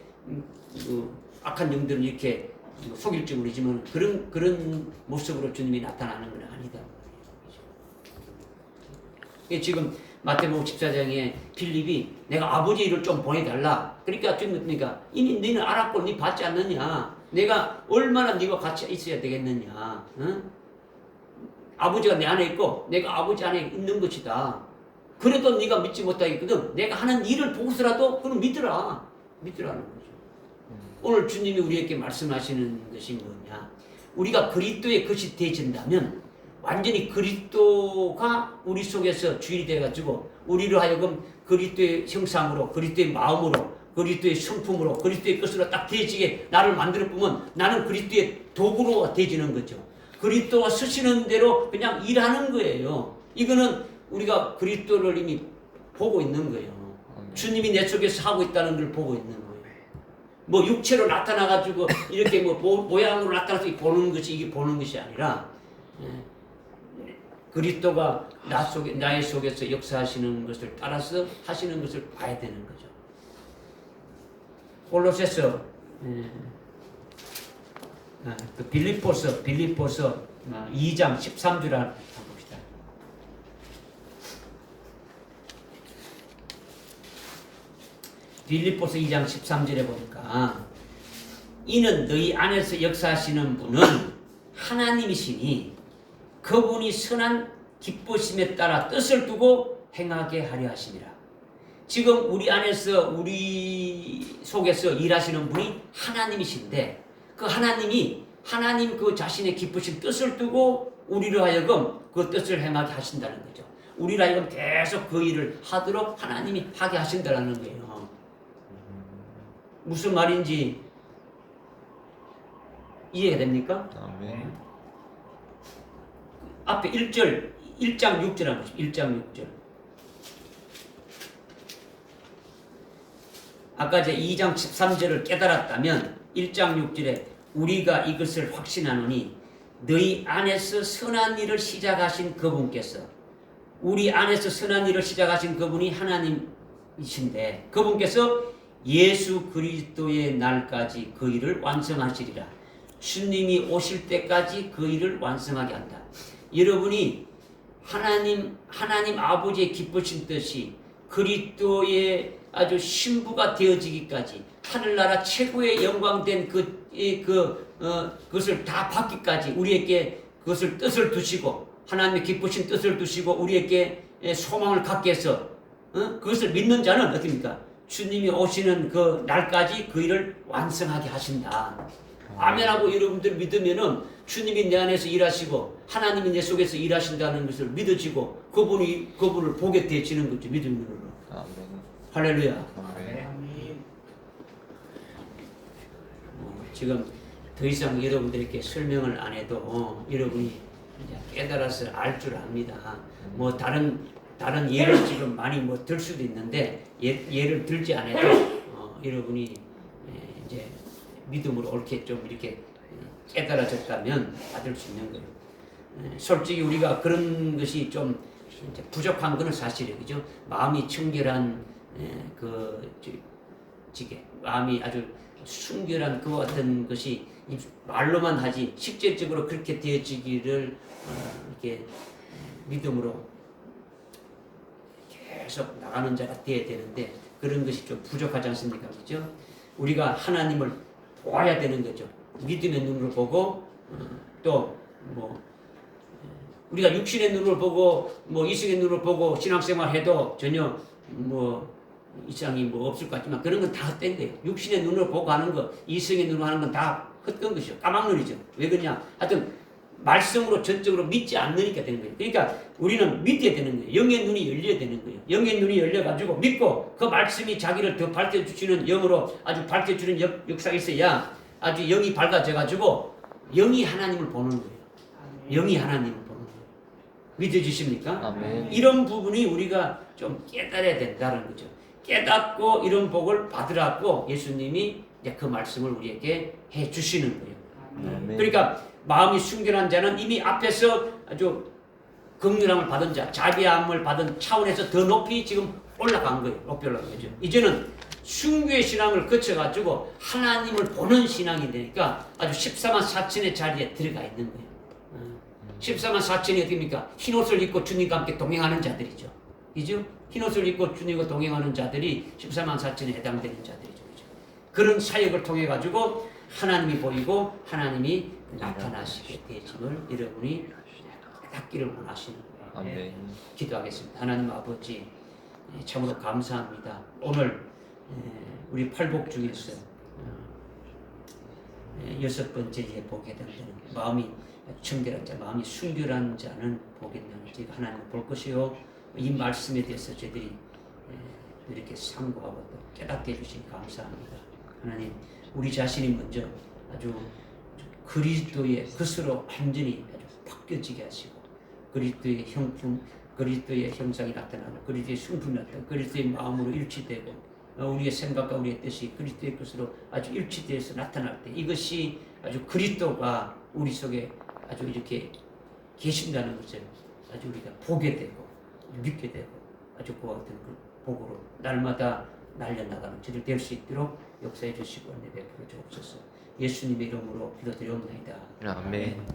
악한 영들은 이렇게 속일지 모르지만 그런 모습으로 주님이 나타나는 건 아니다. 지금 마태복음 14장에 필립이 내가 아버지 일을 좀 보내달라. 그러니까 이미 너희는 알았고 네 받지 않느냐. 내가 얼마나 네가 같이 있어야 되겠느냐. 응? 아버지가 내 안에 있고 내가 아버지 안에 있는 것이다. 그래도 네가 믿지 못하겠거든. 내가 하는 일을 보고서라도 그럼 믿으라는 거죠. 오늘 주님이 우리에게 말씀하시는 것이 뭐냐. 우리가 그리스도의 것이 되어진다면 완전히 그리스도가 우리 속에서 주인이 돼가지고 우리로 하여금 그리스도의 형상으로, 그리스도의 마음으로, 그리스도의 성품으로, 그리스도의 것으로 딱 되어지게 나를 만들어 보면 나는 그리스도의 도구로 되어지는 거죠. 그리스도가 쓰시는 대로 그냥 일하는 거예요. 이거는 우리가 그리스도를 이미 보고 있는 거예요. 주님이 내 속에서 하고 있다는 걸 보고 있는 거예요. 뭐 육체로 나타나가지고 이렇게 뭐 모양으로 나타나서 보는 것이 이게 보는 것이 아니라 그리스도가 나의 속에서 역사하시는 것을 따라서 하시는 것을 봐야 되는 거죠. 골로새서 그 빌립보서 2장 13절 한번 봅시다. 빌립보서 2장 13절에 보니까 이는 너희 안에서 역사하시는 분은 하나님이시니 그분이 선한 기쁘심에 따라 뜻을 두고 행하게 하려 하심이라. 지금 우리 안에서 우리 속에서 일하시는 분이 하나님이신데 그 하나님 그 자신의 기쁘신 뜻을 두고 우리로 하여금 그 뜻을 행하게 하신다는 거죠. 우리로 하여금 계속 그 일을 하도록 하나님이 하게 하신다는 거예요. 무슨 말인지 이해가 됩니까? 아멘. 앞에 1장 6절 한번 보십시오. 1장 6절. 아까 이제 2장 13절을 깨달았다면 1장 6절에 우리가 이것을 확신하노니 너희 안에서 선한 일을 시작하신 그분께서 우리 안에서 선한 일을 시작하신 그분이 하나님이신데 그분께서 예수 그리스도의 날까지 그 일을 완성하시리라. 주님이 오실 때까지 그 일을 완성하게 한다. 여러분이 하나님 아버지의 기쁘신 뜻이 그리스도의 아주 신부가 되어지기까지 하늘나라 최고의 영광된 그것을 다 받기까지 우리에게 그것을 뜻을 두시고 하나님의 기쁘신 뜻을 두시고 우리에게 소망을 갖게 해서 그것을 믿는 자는 어떻습니까? 주님이 오시는 그 날까지 그 일을 완성하게 하신다. 아멘하고 여러분들 믿으면은 주님이 내 안에서 일하시고 하나님이 내 속에서 일하신다는 것을 믿어지고 그분을 보게 되지는 거죠. 믿음으로. 아멘. 할렐루야. 아멘. 지금 더 이상 여러분들에게 설명을 안 해도 여러분이 이제 깨달아서 알 줄 압니다. 뭐 다른 예를 지금 많이 들 수도 있는데 예를 들지 않아도 여러분이 이제 믿음으로 옳게 좀 이렇게 깨달아졌다면 받을 수 있는 거예요. 솔직히 우리가 그런 것이 좀 이제 부족한 것은 사실이에요. 그죠? 마음이 청결한 마음이 아주 순결한 그 어떤 것이 말로만 하지 실제적으로 그렇게 되어지기를 이렇게 믿음으로 계속 나가는 자가 되어야 되는데 그런 것이 좀 부족하지 않습니까? 그죠? 우리가 하나님을 보아야 되는 거죠. 믿음의 눈으로 보고 또 우리가 육신의 눈으로 보고 이성의 눈으로 보고 신앙생활 해도 전혀 이상이 없을 것 같지만 그런 건 다 헛된 거예요. 육신의 눈으로 보고 하는 거, 이성의 눈으로 하는 건 다 헛된 것이죠. 까막눈이죠. 왜 그러냐? 하여튼 말씀으로 전적으로 믿지 않으니까 되는 거예요. 그러니까 우리는 믿어야 되는 거예요. 영의 눈이 열려야 되는 거예요. 영의 눈이 열려가지고 믿고 그 말씀이 자기를 더 밝혀주시는 영으로 아주 밝혀주는 역사가 있어야 아주 영이 밝아져가지고 영이 하나님을 보는 거예요. 영이 하나님을 보는 거예요. 믿어주십니까? 아멘. 이런 부분이 우리가 좀 깨달아야 된다는 거죠. 깨닫고 이런 복을 받으라고 예수님이 이제 그 말씀을 우리에게 해 주시는 거예요. 아멘. 그러니까 마음이 순결한 자는 이미 앞에서 아주 긍휼함을 받은 자, 자비함을 받은 차원에서 더 높이 지금 올라간 거예요. 높이 올라간 거죠. 이제는 순교의 신앙을 거쳐가지고 하나님을 보는 신앙이 되니까 아주 14만 4천의 자리에 들어가 있는 거예요. 14만 4천이 어떻습니까? 흰옷을 입고 주님과 함께 동행하는 자들이죠. 그죠? 흰옷을 입고 주님과 동행하는 자들이 14만 4천에 해당되는 자들이죠. 그죠? 그런 사역을 통해 가지고 하나님이 보이고 하나님이 나타나시게 되심을 여러분이 깨닫기를 원하시는 거예요. 아멘. 기도하겠습니다. 하나님 아버지 참으로 감사합니다. 오늘 우리 팔복 중에서 6번째에 보게 되는 마음이 청결한 자, 마음이 순결한 자는 보겠나니 하나님을 볼 것이요 이 말씀에 대해서 저희들이 이렇게 상고하고 또 깨닫게 해주시니 감사합니다. 하나님 우리 자신이 먼저 아주 그리스도의 것으로 완전히 아주 바뀌어지게 하시고 그리스도의 형품, 그리스도의 형상이 나타나고 그리스도의 성품이 나타나고 그리스도의 마음으로 일치되고 우리의 생각과 우리의 뜻이 그리스도의 것으로 아주 일치되어서 나타날 때 이것이 아주 그리스도가 우리 속에 아주 이렇게 계신다는 것을 아주 우리가 보게 되고 믿게 되고 아주 그와 같은 그 복으로 날마다 날려나가는 저들 될 수 있도록 역사해 주시고 은혜 베풀어 주옵소서. 예수님의 이름으로 기도드리옵나이다. 아멘.